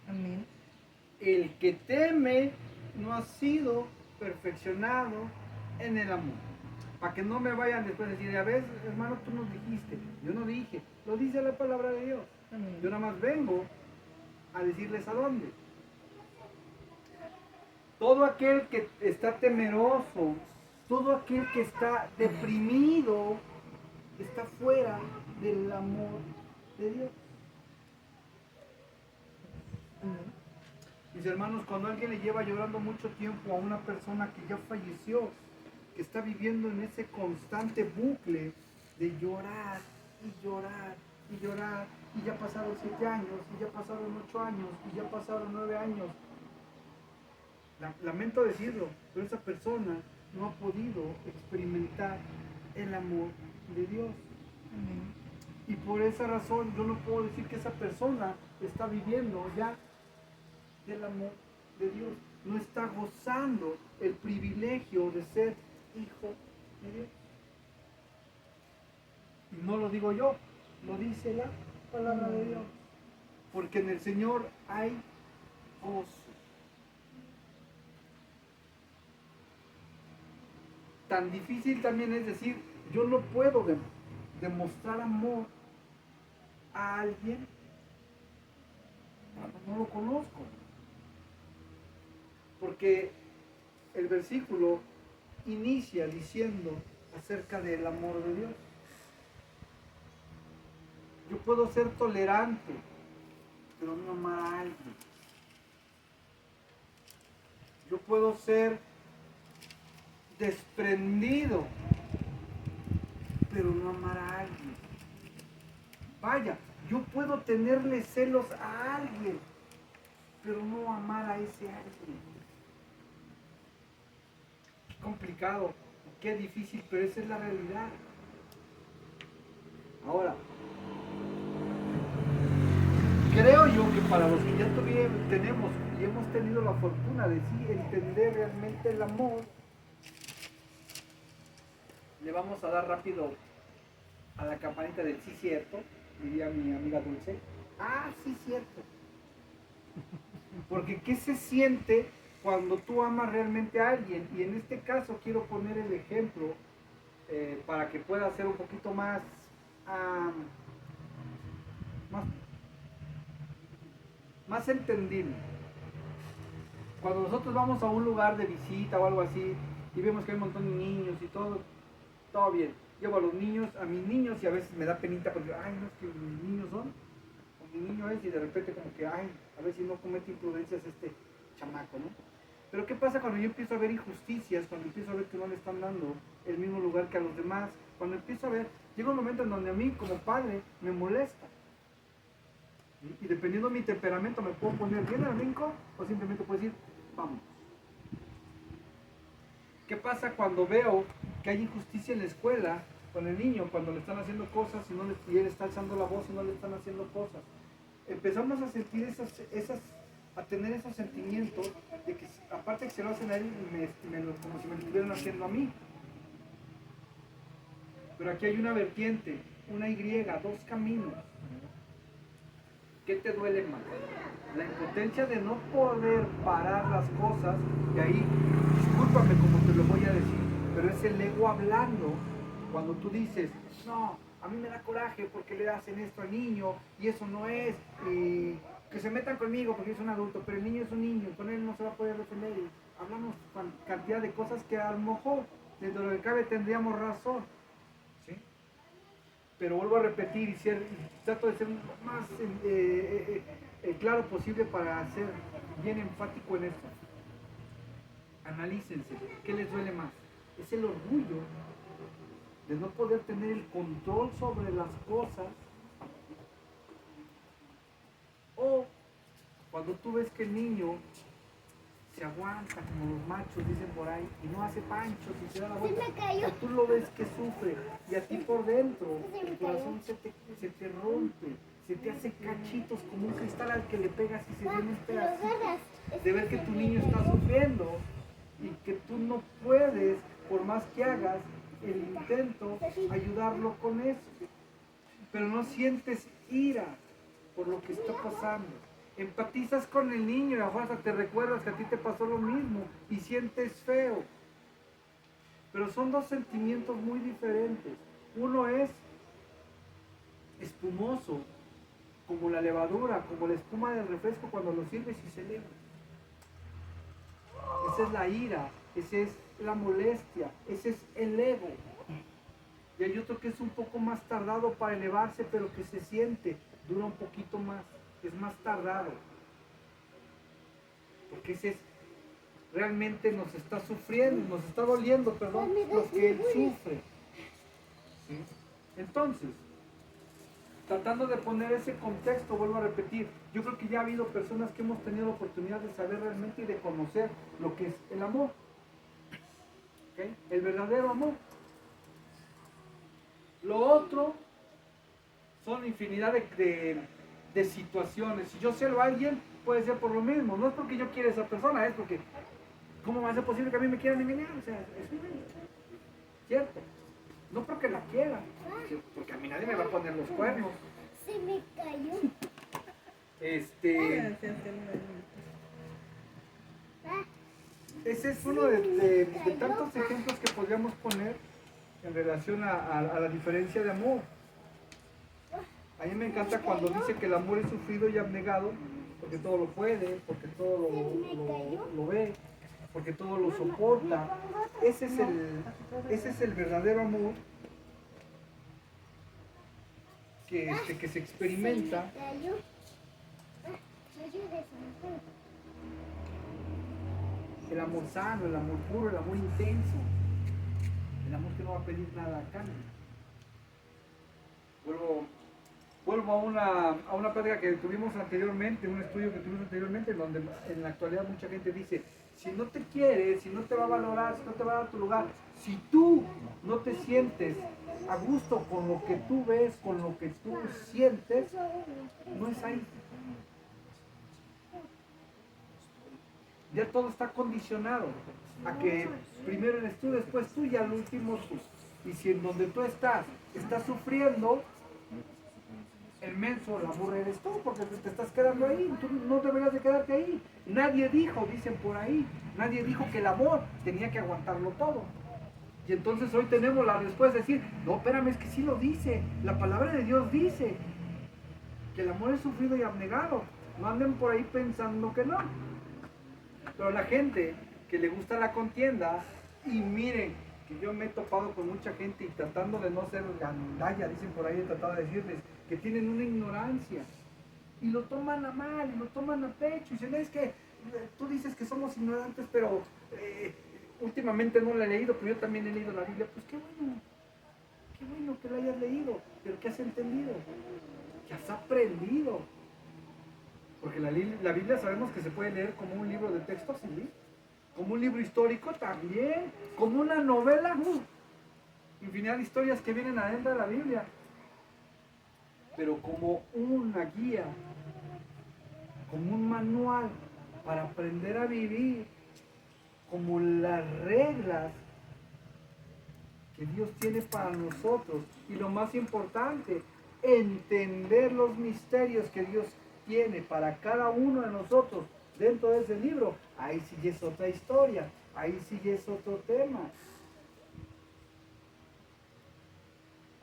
Amén. El que teme no ha sido perfeccionado en el amor. Para que no me vayan después a decir, a ver, hermano, tú nos dijiste. Yo no dije, lo dice la palabra de Dios. Amén. Yo nada más vengo a decirles a dónde. Todo aquel que está temeroso, todo aquel que está deprimido, está fuera del amor de Dios. Mis hermanos, cuando alguien le lleva llorando mucho tiempo a una persona que ya falleció, que está viviendo en ese constante bucle de llorar y llorar y llorar, y ya pasaron 7 años, y ya pasaron 8 años, y ya pasaron 9 años. Lamento decirlo, pero esa persona no ha podido experimentar el amor de Dios. Amén. Y por esa razón yo no puedo decir que esa persona está viviendo ya del amor de Dios. No está gozando el privilegio de ser hijo de Dios. Y no lo digo yo, lo dice la palabra de Dios. Porque en el Señor hay gozo. Tan difícil también es decir, yo no puedo demostrar amor a alguien cuando no lo conozco. Porque el versículo inicia diciendo acerca del amor de Dios. Yo puedo ser tolerante, pero no amar a alguien. Yo puedo ser desprendido, pero no amar a alguien. Vaya, yo puedo tenerle celos a alguien, pero no amar a ese alguien. Qué complicado, qué difícil, pero esa es la realidad. Ahora, creo yo que para los que ya tenemos y hemos tenido la fortuna de sí entender realmente el amor, le vamos a dar rápido a la campanita del sí cierto, diría mi amiga Dulce. Ah, sí cierto. Porque ¿qué se siente cuando tú amas realmente a alguien? Y en este caso quiero poner el ejemplo para que pueda ser un poquito más entendible. Cuando nosotros vamos a un lugar de visita o algo así y vemos que hay un montón de niños y todo bien. Llevo a los niños, a mis niños, y a veces me da penita porque, ay, no es que mis niños son, o mi niño es, y de repente como que, ay, a ver si no comete imprudencias este chamaco, ¿no? Pero ¿qué pasa cuando yo empiezo a ver injusticias, cuando empiezo a ver que no le están dando el mismo lugar que a los demás? Cuando empiezo a ver, llega un momento en donde a mí como padre me molesta. Y dependiendo de mi temperamento me puedo poner bien al brinco o simplemente puedo decir, vamos. ¿Qué pasa cuando veo que hay injusticia en la escuela con el niño, cuando le están haciendo cosas y él está alzando la voz y no le están haciendo cosas? Empezamos a sentir a tener esos sentimientos de que aparte que se lo hacen a él, como si me lo estuvieran haciendo a mí. Pero aquí hay una vertiente, una Y, dos caminos. ¿Qué te duele más? La impotencia de no poder parar las cosas, y ahí, discúlpame como te lo voy a decir, pero es el ego hablando. Cuando tú dices, no, a mí me da coraje porque le hacen esto al niño, y eso no es, y que se metan conmigo porque es un adulto, pero el niño es un niño, con él no se va a poder defender. Y hablamos con cantidad de cosas que a lo mejor, dentro de lo que cabe, tendríamos razón. ¿Sí? Pero vuelvo a repetir y trato de ser lo más claro posible para ser bien enfático en esto. Analícense, ¿qué les duele más? ¿Es el orgullo de no poder tener el control sobre las cosas? O cuando tú ves que el niño se aguanta como los machos dicen por ahí y no hace panchos y se da la vuelta, me cayó. o tú lo ves que sufre y a ti por dentro el corazón se te rompe, se te hace cachitos como un cristal al que le pegas y se viene un pedacito de ver que tu niño está sufriendo y que tú no puedes, por más que hagas el intento, ayudarlo con eso, pero no sientes ira por lo que está pasando. Empatizas con el niño y a fuerza te recuerdas que a ti te pasó lo mismo y sientes feo. Pero son dos sentimientos muy diferentes. Uno es espumoso, como la levadura, como la espuma del refresco cuando lo sirves y se eleva. Esa es la ira, esa es la molestia, ese es el ego. Y hay otro que es un poco más tardado para elevarse, pero que se siente, dura un poquito más. Es más tardado, porque ese es, realmente nos está sufriendo, nos está doliendo, perdón, lo que él sufre. ¿Sí? Entonces, tratando de poner ese contexto, vuelvo a repetir, yo creo que ya ha habido personas que hemos tenido la oportunidad de saber realmente y de conocer lo que es el amor. ¿Okay? El verdadero amor. Lo otro son infinidad de situaciones. Si yo celo a alguien, puede ser por lo mismo. No es porque yo quiera a esa persona, es porque ¿cómo va a ser posible que a mí me quieran engañar? O sea, es cierto. No porque la quiera, porque a mí nadie me va a poner los cuernos. Se me cayó. Ese es uno de tantos ejemplos que podríamos poner en relación a la diferencia de amor. A mí me encanta cuando dice que el amor es sufrido y abnegado, porque todo lo puede, porque todo lo ve, porque todo lo soporta. Ese es el verdadero amor que se experimenta. Se me cayó. No ayudes, El amor sano, el amor puro, el amor intenso. El amor que no va a pedir nada a cambio. Vuelvo a una plática que tuvimos anteriormente, un estudio que tuvimos anteriormente, donde en la actualidad mucha gente dice, si no te quieres, si no te va a valorar, si no te va a dar tu lugar, si tú no te sientes a gusto con lo que tú ves, con lo que tú sientes, no es ahí. Ya todo está condicionado a que primero eres tú, después tú y al último tú. Y si en donde tú estás sufriendo, el menso, la burra eres tú, porque te estás quedando ahí, tú no deberías de quedarte ahí. Nadie dijo, dicen por ahí, nadie dijo que el amor tenía que aguantarlo todo. Y entonces hoy tenemos la respuesta de decir, no, espérame, es que sí lo dice, la palabra de Dios dice que el amor es sufrido y abnegado. No anden por ahí pensando que no. Pero la gente que le gusta la contienda, y miren, que yo me he topado con mucha gente y tratando de no ser gandalla, dicen por ahí, he tratado de decirles que tienen una ignorancia y lo toman a mal y lo toman a pecho y dicen, es que tú dices que somos ignorantes, pero últimamente no la he leído, pero yo también he leído la Biblia. Pues qué bueno que la hayas leído, pero ¿qué has entendido? ¿Qué has aprendido? Porque la Biblia sabemos que se puede leer como un libro de texto, sí, como un libro histórico también, como una novela, infinidad de historias que vienen adentro de la Biblia, pero como una guía, como un manual para aprender a vivir, como las reglas que Dios tiene para nosotros, y lo más importante, entender los misterios que Dios tiene para cada uno de nosotros dentro de ese libro, ahí sí ya es otra historia, ahí sí ya es otro tema.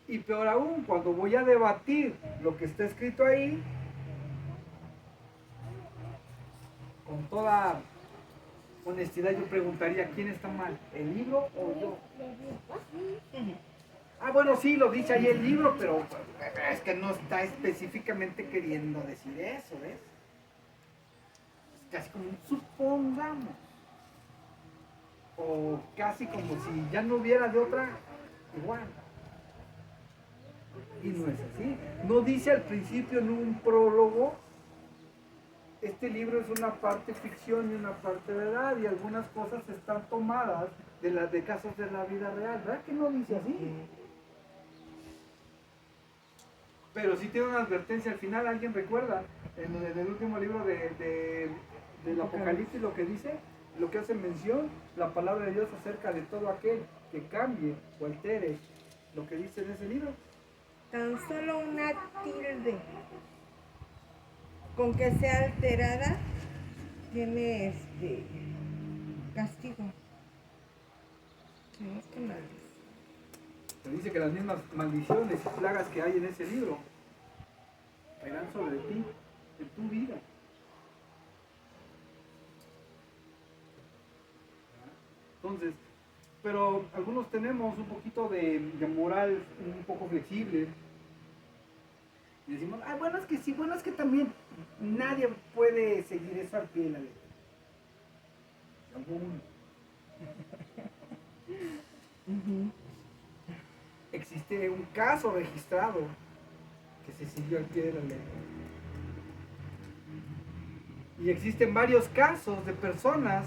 Y peor aún, cuando voy a debatir lo que está escrito ahí, con toda honestidad yo preguntaría, ¿quién está mal? ¿El libro o yo? Ah, bueno, sí, lo dice ahí el libro, pero es que no está específicamente queriendo decir eso, ¿ves? Es casi como un supongamos. O casi como si ya no hubiera de otra igual. Y no es así. No dice al principio en un prólogo, este libro es una parte ficción y una parte verdad, y algunas cosas están tomadas de casos de la vida real. ¿Verdad que no dice así? Pero sí tiene una advertencia al final. ¿Alguien recuerda en el último libro del Apocalipsis lo que dice? Lo que hace mención la palabra de Dios acerca de todo aquel que cambie o altere lo que dice en ese libro. Tan solo una tilde con que sea alterada tiene castigo. No, qué mal. Se dice que las mismas maldiciones y plagas que hay en ese libro caerán sobre ti, en tu vida. Entonces, pero algunos tenemos un poquito de moral un poco flexible. Y decimos, ah, bueno, es que sí, bueno, es que también nadie puede seguir eso al pie de la letra. Alguno. Existe un caso registrado que se siguió al pie de la letra. Y existen varios casos de personas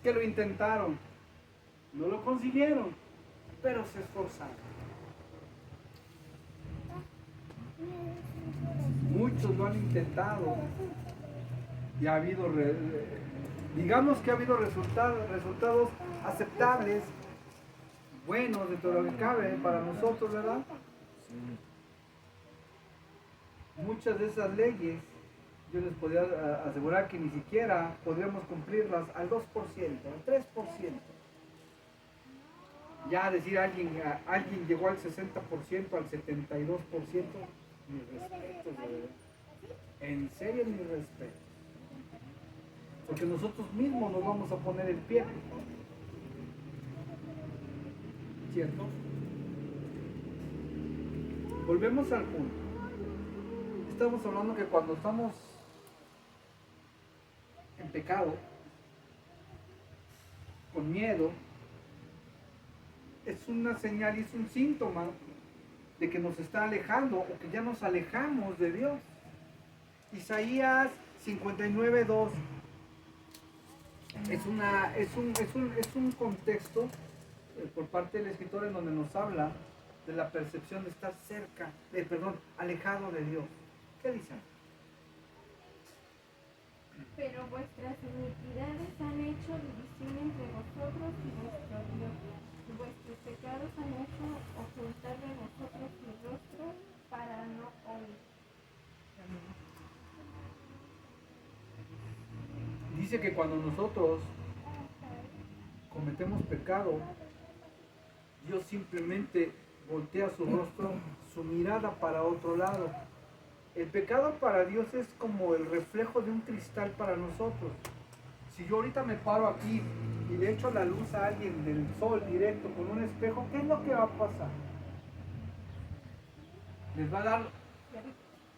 que lo intentaron, no lo consiguieron, pero se esforzaron. Muchos lo han intentado y ha habido, digamos que ha habido resultados aceptables, buenos dentro de lo que cabe para nosotros, ¿verdad? Muchas de esas leyes, yo les podría asegurar que ni siquiera podríamos cumplirlas al 2%, al 3%. Ya decir alguien llegó al 60%, al 72%, mis respetos, de verdad. En serio, mis respetos. Porque nosotros mismos nos vamos a poner el pie. ¿Cierto? Volvemos al punto. Estamos hablando que cuando estamos en pecado, con miedo, es una señal y es un síntoma de que nos está alejando o que ya nos alejamos de Dios. Isaías 59:2 es un contexto por parte del escritor en donde nos habla de la percepción de estar alejado de Dios. ¿Qué dice? Pero vuestras iniquidades han hecho división entre vosotros y vuestro Dios. Vuestros pecados han hecho ocultar de vosotros su rostro para no oír. Dice que cuando nosotros cometemos pecado, Dios simplemente voltea su rostro, su mirada para otro lado. El pecado para Dios es como el reflejo de un cristal para nosotros. Si yo ahorita me paro aquí y le echo la luz a alguien del sol directo con un espejo, ¿qué es lo que va a pasar? Les va a dar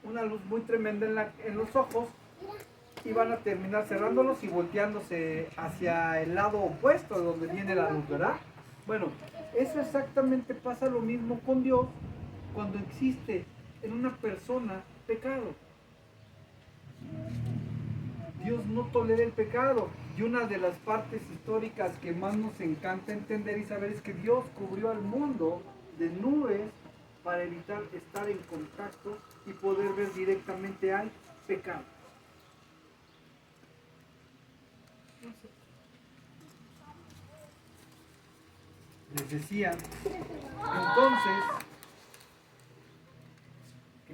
una luz muy tremenda en los ojos y van a terminar cerrándolos y volteándose hacia el lado opuesto de donde viene la luz, ¿verdad? Bueno, eso exactamente pasa lo mismo con Dios cuando existe en una persona pecado. Dios no tolera el pecado. Y una de las partes históricas que más nos encanta entender y saber es que Dios cubrió al mundo de nubes para evitar estar en contacto y poder ver directamente al pecado. Les decía entonces que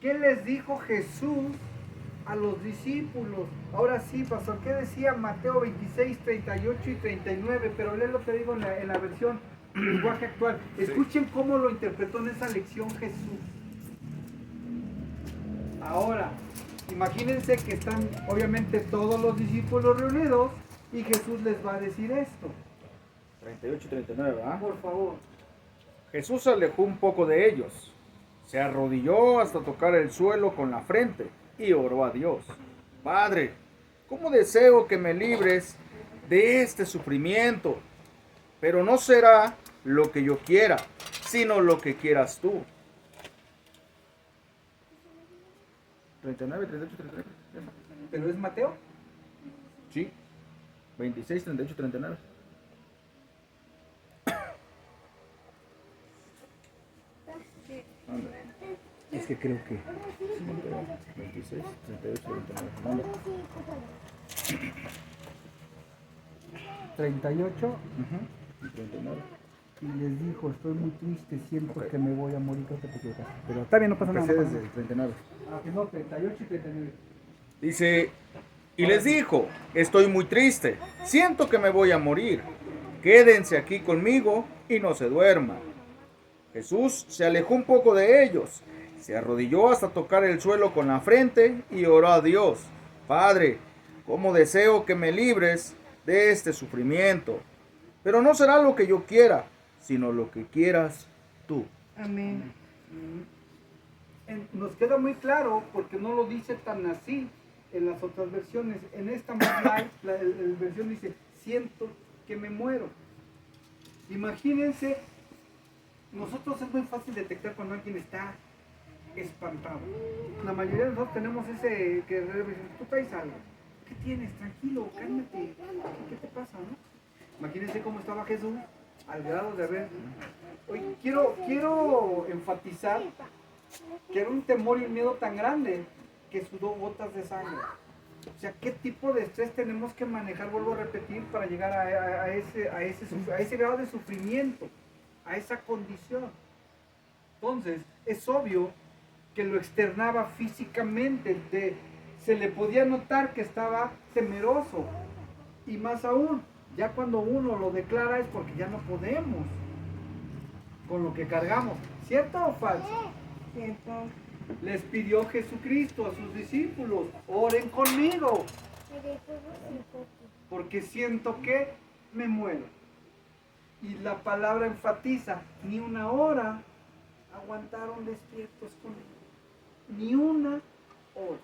¿Qué les dijo Jesús a los discípulos? Ahora sí, pastor, ¿qué decía Mateo 26, 38 y 39? Pero léelo, te digo, en la versión lenguaje actual. Escuchen cómo lo interpretó en esa lección Jesús. Ahora, imagínense que están obviamente todos los discípulos reunidos y Jesús les va a decir esto. 38 y 39, ¿ah? Por favor. Jesús se alejó un poco de ellos, se arrodilló hasta tocar el suelo con la frente y oró a Dios. Padre, ¿cómo deseo que me libres de este sufrimiento? Pero no será lo que yo quiera, sino lo que quieras tú. 39, 38, 39. ¿Pero es Mateo? Sí. 26, 38, 39. Es que creo que... 26, 38, 39. 38 Y 39. y les dijo, estoy muy triste, siento que me voy a morir, creo que te equivocaste. Pero está bien, no pasa nada. Empecé no pasa desde el 39. nada. Ah, que no, 38 y 39. Dice, y les dijo, estoy muy triste, siento que me voy a morir. Quédense aquí conmigo y no se duerman. Jesús se alejó un poco de ellos, se arrodilló hasta tocar el suelo con la frente y oró a Dios. Padre, cómo deseo que me libres de este sufrimiento, pero no será lo que yo quiera, sino lo que quieras tú. Amén. Nos queda muy claro porque no lo dice tan así en las otras versiones. En esta más light, la versión dice, siento que me muero. Imagínense, nosotros es muy fácil detectar cuando alguien está espantado. La mayoría de nosotros tenemos ese que tú traes algo. ¿Qué tienes? Tranquilo, cálmate. ¿Qué te pasa, no? Imagínense cómo estaba Jesús al grado de haber... Hoy quiero enfatizar que era un temor y un miedo tan grande que sudó gotas de sangre. O sea, ¿qué tipo de estrés tenemos que manejar, vuelvo a repetir, para llegar a ese grado de sufrimiento, a esa condición? Entonces, es obvio que lo externaba físicamente, se le podía notar que estaba temeroso. Y más aún, ya cuando uno lo declara es porque ya no podemos con lo que cargamos. ¿Cierto o falso? Cierto. Les pidió Jesucristo a sus discípulos, oren conmigo, porque siento que me muero. Y la palabra enfatiza, ni una hora aguantaron despiertos conmigo, ni una hora.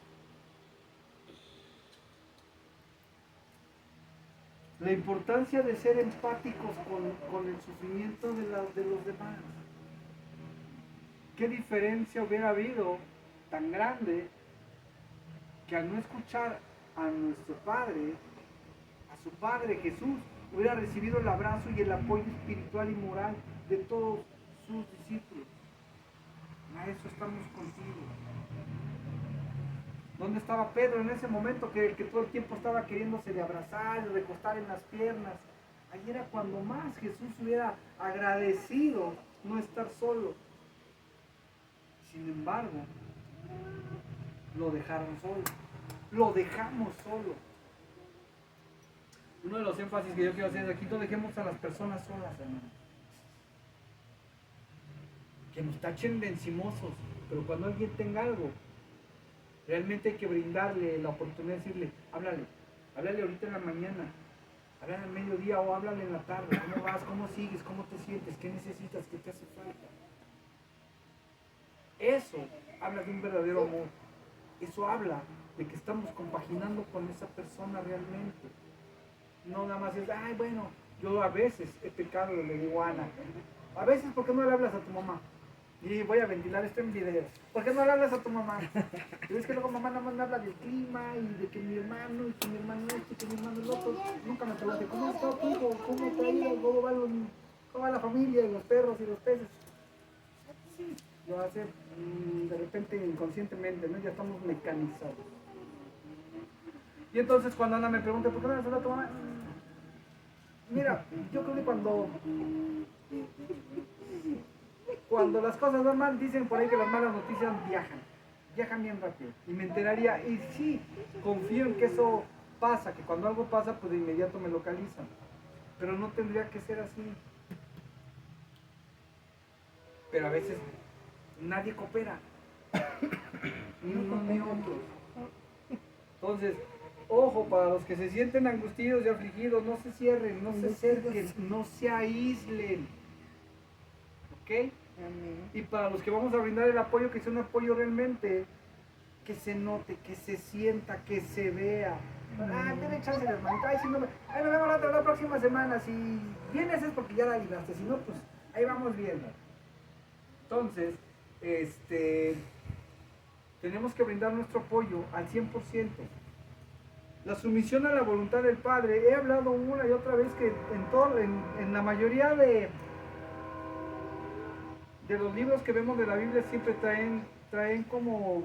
La importancia de ser empáticos con el sufrimiento de los demás. ¿Qué diferencia hubiera habido tan grande que al no escuchar a nuestro Padre, a su Padre Jesús, hubiera recibido el abrazo y el apoyo espiritual y moral de todos sus discípulos? A eso estamos contigo. ¿Dónde estaba Pedro en ese momento que todo el tiempo estaba queriéndose de abrazar, de recostar en las piernas? Ahí era cuando más Jesús hubiera agradecido no estar solo. Sin embargo, lo dejaron solo. Lo dejamos solo. Uno de los énfasis que yo quiero hacer es aquí, no dejemos a las personas solas, hermano. Que nos tachen de encimosos, pero cuando alguien tenga algo, realmente hay que brindarle la oportunidad de decirle, háblale ahorita en la mañana, háblale al mediodía o háblale en la tarde, ¿cómo vas? ¿Cómo sigues? ¿Cómo te sientes? ¿Qué necesitas? ¿Qué te hace falta? Eso habla de un verdadero amor. Eso habla de que estamos compaginando con esa persona realmente. No nada más es, ay, bueno, yo a veces he pecado, le digo a Ana. A veces, ¿por qué no le hablas a tu mamá? Y voy a ventilar esto en video. ¿Por qué no le hablas a tu mamá? Y es que luego mamá nada más me habla del clima y de que mi hermano, y que mi hermano este, y que mi hermano el otro. Nunca me pregunté, ¿cómo está tu hijo? ¿Cómo te ha ido? ¿Cómo va la familia y los perros y los peces? Sí, lo hace de repente inconscientemente, ¿no? Ya estamos mecanizados. Y entonces cuando Ana me pregunta, ¿por qué no le hablas a tu mamá? Mira, yo creo que cuando las cosas van mal, dicen por ahí que las malas noticias viajan. viajan bien rápido. Y me enteraría, y sí, confío en que eso pasa, que cuando algo pasa, pues de inmediato me localizan. Pero no tendría que ser así. Pero a veces nadie coopera. Ni unos ni otros. Entonces, ojo, para los que se sienten angustiados y afligidos, no se cierren, no se acerquen, no se aíslen. ¿Ok? Amén. Y para los que vamos a brindar el apoyo, que sea un apoyo realmente que se note, que se sienta, que se vea. Denle chance, hermanito. Ay, si no, ahí nos vemos la próxima semana. Si vienes es porque ya la libraste, si no, pues ahí vamos viendo. Entonces, tenemos que brindar nuestro apoyo al 100%. La sumisión a la voluntad del Padre. He hablado una y otra vez que en la mayoría de los libros que vemos de la Biblia siempre traen como,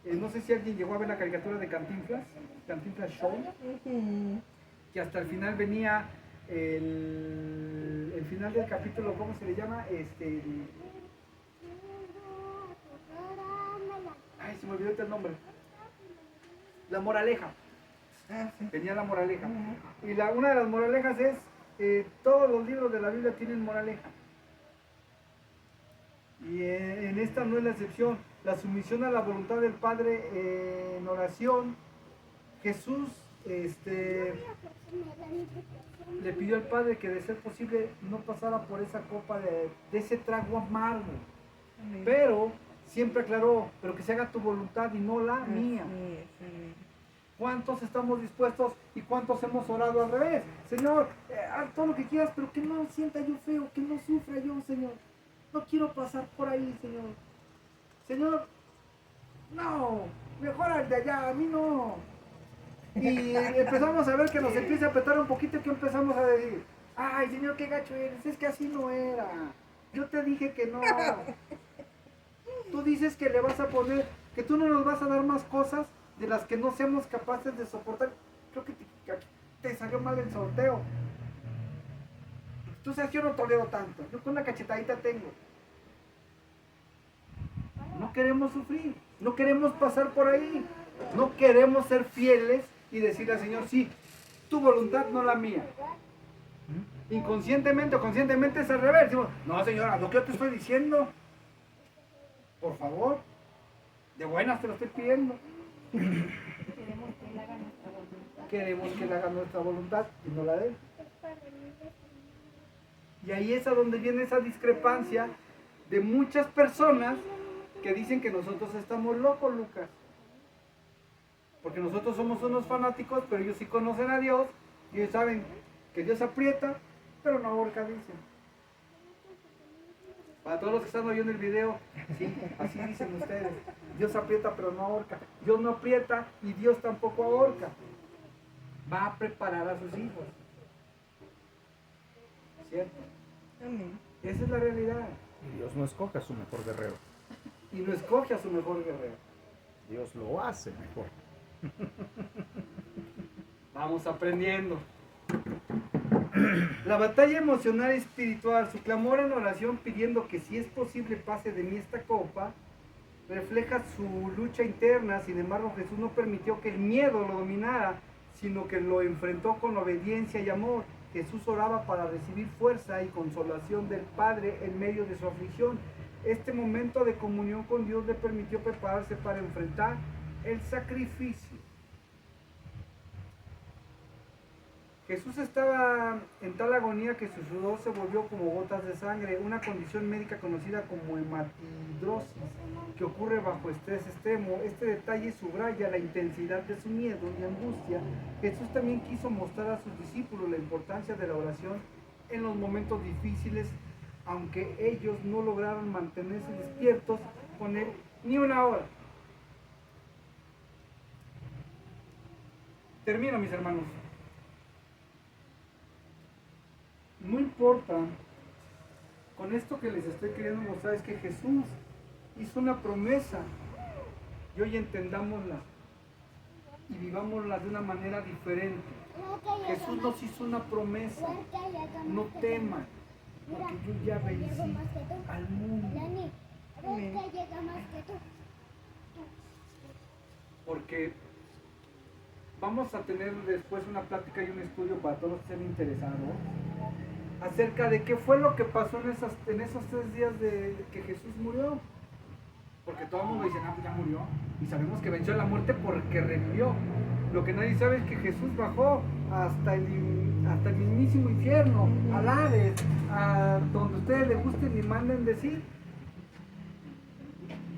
no sé si alguien llegó a ver la caricatura de Cantinflas Show, que hasta el final venía el final del capítulo, ¿cómo se le llama? Ay, se me olvidó el nombre. La moraleja. Tenía la moraleja. Y una de las moralejas es, todos los libros de la Biblia tienen moraleja. Y en esta no es la excepción. La sumisión a la voluntad del Padre en oración. Jesús le pidió al Padre que de ser posible no pasara por esa copa de ese trago amargo. Pero siempre aclaró, pero que se haga tu voluntad y no la mía. ¿Cuántos estamos dispuestos y cuántos hemos orado al revés? Señor, haz todo lo que quieras, pero que no sienta yo feo, que no sufra yo, Señor. No quiero pasar por ahí, Señor. Señor, no, mejor al de allá, a mí no. Y empezamos a ver que nos empieza a apretar un poquito y que empezamos a decir, ay, Señor, qué gacho eres, es que así no era. Yo te dije que no. Tú dices que le vas a poner, que tú no nos vas a dar más cosas de las que no seamos capaces de soportar. Creo que te salió mal el sorteo. Tú sabes que yo no tolero tanto. Yo con una cachetadita tengo. No queremos sufrir. No queremos pasar por ahí. No queremos ser fieles y decirle al Señor, sí, tu voluntad, no la mía. Inconscientemente o conscientemente es al revés. Decimos, no, Señora, lo que yo te estoy diciendo, por favor, de buenas te lo estoy pidiendo. Queremos que Él haga nuestra voluntad. Queremos que Él haga nuestra voluntad y no la de Él. Y ahí es a donde viene esa discrepancia de muchas personas que dicen que nosotros estamos locos, Lucas. Porque nosotros somos unos fanáticos, pero ellos sí conocen a Dios y ellos saben que Dios aprieta, pero no ahorca, dicen. Para todos los que están oyendo el video, sí, así dicen ustedes. Dios aprieta, pero no ahorca. Dios no aprieta y Dios tampoco ahorca. Va a preparar a sus hijos. ¿Cierto? Amén. Esa es la realidad. Y Dios no escoge a su mejor guerrero. Y no escoge a su mejor guerrero. Dios lo hace mejor. Vamos aprendiendo. La batalla emocional y espiritual, su clamor en oración pidiendo que si es posible pase de mí esta copa, refleja su lucha interna. Sin embargo, Jesús no permitió que el miedo lo dominara, sino que lo enfrentó con obediencia y amor. Jesús oraba para recibir fuerza y consolación del Padre en medio de su aflicción. Este momento de comunión con Dios le permitió prepararse para enfrentar el sacrificio. Jesús estaba en tal agonía que su sudor se volvió como gotas de sangre, una condición médica conocida como hematidrosis, que ocurre bajo estrés extremo. Este detalle subraya la intensidad de su miedo y angustia. Jesús también quiso mostrar a sus discípulos la importancia de la oración en los momentos difíciles, aunque ellos no lograron mantenerse despiertos con él ni una hora. Termino, mis hermanos. No importa, con esto que les estoy queriendo mostrar es que Jesús hizo una promesa y hoy entendámosla y vivámosla de una manera diferente. Jesús nos hizo una promesa, no teman, porque yo ya vencí al mundo. porque vamos a tener después una plática y un estudio para todos los que estén interesados acerca de qué fue lo que pasó en esos 3 días de que Jesús murió. Porque todo el mundo dice, pues ya murió. Y sabemos que venció la muerte porque revivió. Lo que nadie sabe es que Jesús bajó hasta el mismísimo infierno, al Hades, a donde ustedes les gusten y manden decir.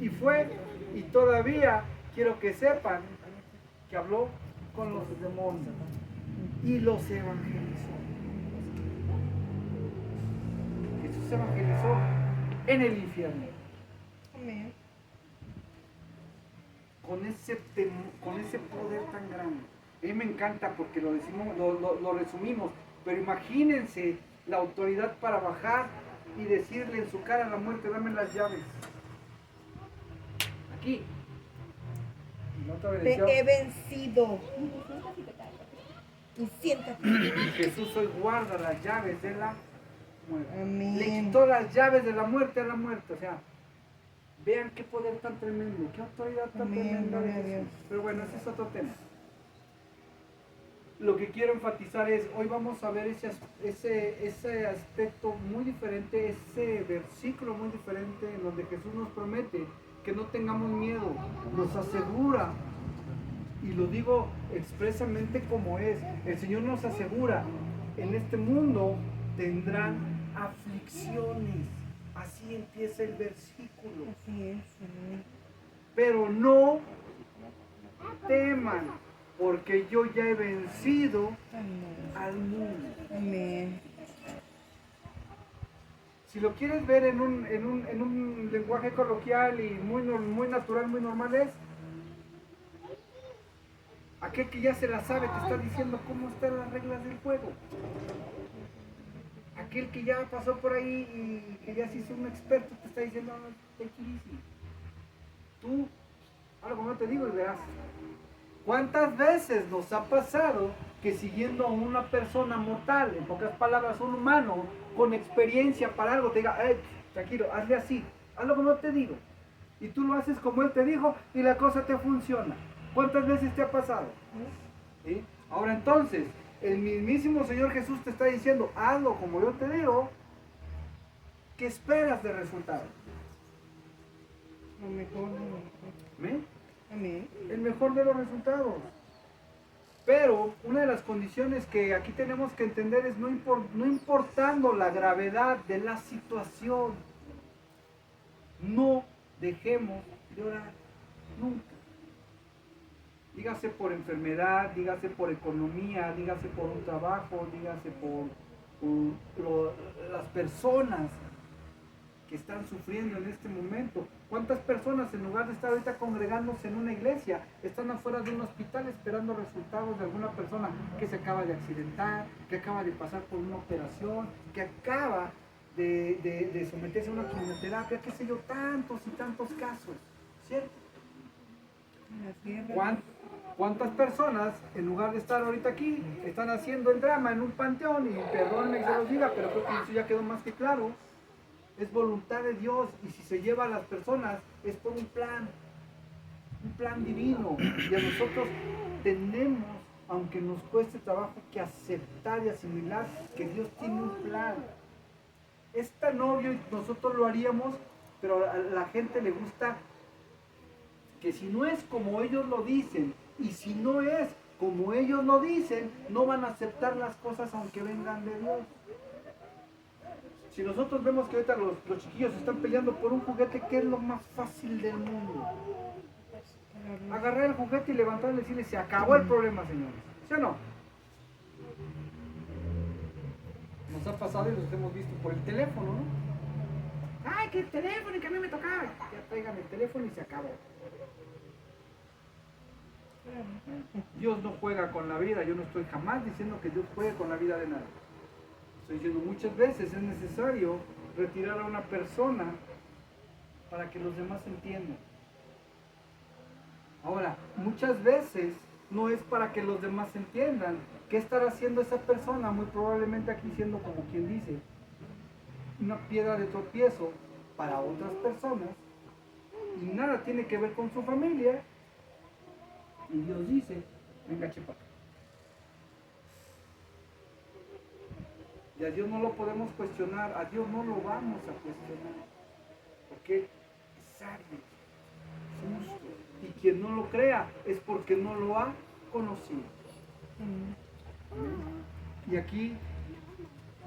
Y fue, y todavía quiero que sepan que habló con los demonios y los evangelizó. Jesús evangelizó en el infierno. Amén. Con ese poder tan grande. A mí me encanta porque lo decimos, lo resumimos, pero imagínense la autoridad para bajar y decirle en su cara a la muerte, dame las llaves. Aquí. Y no te obedeció. Te he vencido. Y siéntate. Jesús hoy guarda las llaves de la muerte. Amén. Le quitó las llaves de la muerte a la muerte. O sea, vean qué poder tan tremendo, qué autoridad tan Amén, tremenda de gloria a Jesús. Dios. Pero bueno, ese es otro tema. Lo que quiero enfatizar es, hoy vamos a ver ese aspecto muy diferente, ese versículo muy diferente en donde Jesús nos promete que no tengamos miedo, nos asegura, y lo digo expresamente como es, el Señor nos asegura, en este mundo tendrán aflicciones, así empieza el versículo, Así es, amén. pero no teman, porque yo ya he vencido Amén. al mundo. Amén. Si lo quieres ver en un lenguaje coloquial y muy natural, muy normal, es aquel que ya se la sabe te está diciendo cómo están las reglas del juego. Aquel que ya pasó por ahí y que ya se hizo un experto te está diciendo, no, take it easy. Tú, algo no te digo y verás. ¿Cuántas veces nos ha pasado que siguiendo a una persona mortal, en pocas palabras un humano, con experiencia para algo, te diga, tranquilo, hazle así, haz lo que no te digo? Y tú lo haces como él te dijo y la cosa te funciona. ¿Cuántas veces te ha pasado? ¿Sí? Ahora entonces, el mismísimo Señor Jesús te está diciendo, hazlo como yo te digo, ¿qué esperas de resultado? Lo mejor, lo mejor. ¿Amén? Amén. El mejor de los resultados. Pero una de las condiciones que aquí tenemos que entender es no importando la gravedad de la situación, no dejemos de orar nunca. Dígase por enfermedad, dígase por economía, dígase por un trabajo, dígase por las personas que están sufriendo en este momento. ¿Cuántas personas en lugar de estar ahorita congregándose en una iglesia están afuera de un hospital esperando resultados de alguna persona que se acaba de accidentar, que acaba de pasar por una operación, que acaba de someterse a una quimioterapia, qué sé yo, tantos y tantos casos, ¿cierto? ¿Cuántas personas, en lugar de estar ahorita aquí, están haciendo el drama en un panteón? Y perdónenme que se los diga, pero creo que eso ya quedó más que claro. Es voluntad de Dios, y si se lleva a las personas es por un plan divino. Y a nosotros tenemos, aunque nos cueste trabajo, que aceptar y asimilar que Dios tiene un plan. Es tan obvio y nosotros lo haríamos, pero a la gente le gusta que si no es como ellos lo dicen, y si no es como ellos lo dicen, no van a aceptar las cosas aunque vengan de Dios. Si nosotros vemos que ahorita los chiquillos están peleando por un juguete, ¿qué es lo más fácil del mundo? Agarrar el juguete y levantarlo y decirle, se acabó el problema, señores. ¿Sí o no? Nos ha pasado y los hemos visto por el teléfono, ¿no? ¡Ay, que el teléfono y que a mí me tocaba! Ya traigan el teléfono y se acabó. Dios no juega con la vida. Yo no estoy jamás diciendo que Dios juegue con la vida de nadie. Estoy diciendo, muchas veces es necesario retirar a una persona para que los demás entiendan. Ahora, muchas veces no es para que los demás entiendan. ¿Qué estará haciendo esa persona? Muy probablemente aquí siendo, como quien dice, una piedra de tropiezo para otras personas, y nada tiene que ver con su familia, Y Dios dice, venga, chepa acá. Y a Dios no lo podemos cuestionar, a Dios no lo vamos a cuestionar. Porque es sabio, justo. Y quien no lo crea es porque no lo ha conocido. Y aquí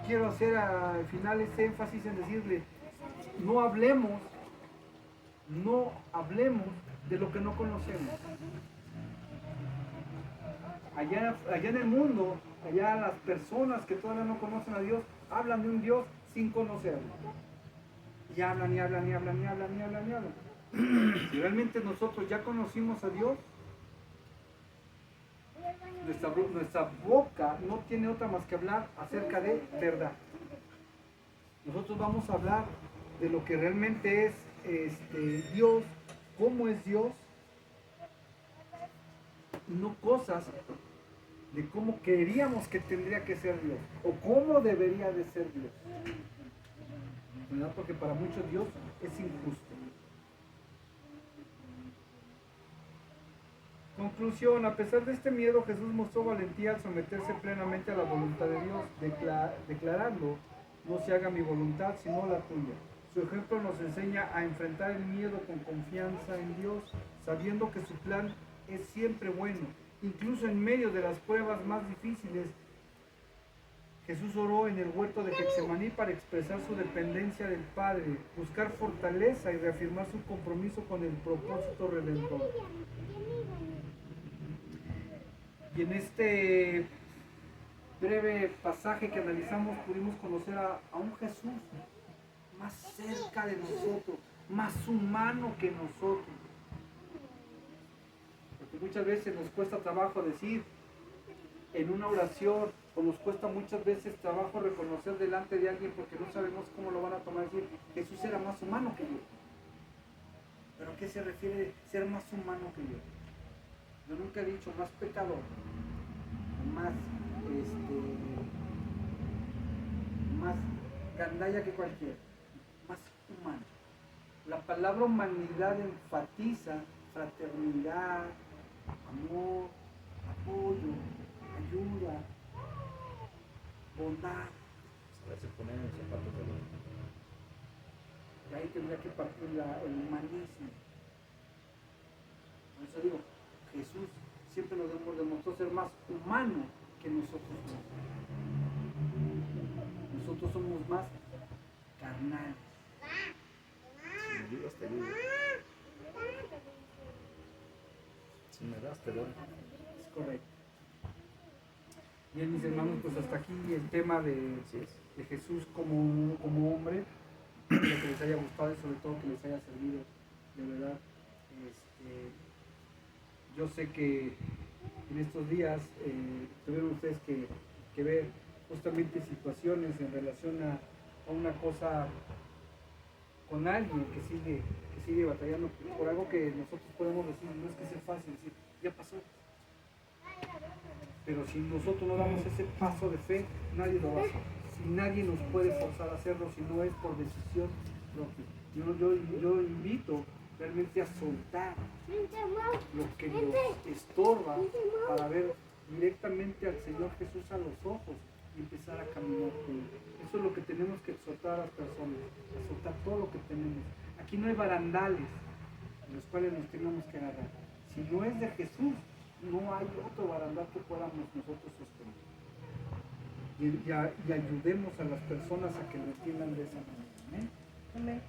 quiero hacer al final ese énfasis en decirle, no hablemos de lo que no conocemos. Allá en el mundo, allá las personas que todavía no conocen a Dios, hablan de un Dios sin conocerlo. Y hablan, y hablan, y hablan, y hablan, y hablan, y hablan. Si realmente nosotros ya conocimos a Dios, nuestra boca no tiene otra más que hablar acerca de verdad. Nosotros vamos a hablar de lo que realmente es Dios, cómo es Dios, no cosas de cómo queríamos que tendría que ser Dios o cómo debería de ser Dios. ¿Verdad? Porque para muchos Dios es injusto. Conclusión, a pesar de este miedo, Jesús mostró valentía al someterse plenamente a la voluntad de Dios, declarando, no se haga mi voluntad sino la tuya. Su ejemplo nos enseña a enfrentar el miedo con confianza en Dios, sabiendo que su plan es siempre bueno. Incluso en medio de las pruebas más difíciles, Jesús oró en el huerto de Getsemaní para expresar su dependencia del Padre, buscar fortaleza y reafirmar su compromiso con el propósito redentor. Y en este breve pasaje que analizamos pudimos conocer a un Jesús más cerca de nosotros, más humano que nosotros. Porque muchas veces nos cuesta trabajo decir en una oración, o nos cuesta muchas veces trabajo reconocer delante de alguien porque no sabemos cómo lo van a tomar, decir, Jesús era más humano que yo. ¿Pero a qué se refiere ser más humano que yo? Yo nunca he dicho más pecador, más más gandalla que cualquiera, más humano. La palabra humanidad enfatiza fraternidad, amor, apoyo, ayuda, bondad. Se ponen en los zapatos de los... Y ahí tendría que partir el humanismo. Por eso digo, Jesús siempre nos demostró ser más humano que nosotros mismos. Nosotros somos más carnales. Si me ayudas, te ayudo. Si me das, te doy. Es correcto. Bien, mis hermanos, pues hasta aquí el tema de Jesús como hombre. Espero que les haya gustado y sobre todo que les haya servido, de verdad. Yo sé que en estos días tuvieron ustedes que ver justamente situaciones en relación a una cosa con alguien que sigue batallando por algo que nosotros podemos decir, no es que sea fácil decir, ya pasó. Pero si nosotros no damos ese paso de fe, nadie lo va a hacer. Si nadie nos puede forzar a hacerlo, si no es por decisión propia. Yo invito realmente a soltar lo que nos estorba para ver directamente al Señor Jesús a los ojos y empezar a caminar con Él. Eso es lo que tenemos que exhortar a las personas, a soltar todo lo que tenemos. Aquí no hay barandales en los cuales nos tengamos que agarrar. Si no es de Jesús, no hay otro barandal que podamos nosotros sostener. Y ayudemos a las personas a que lo entiendan de esa manera. ¿Amén? Amén.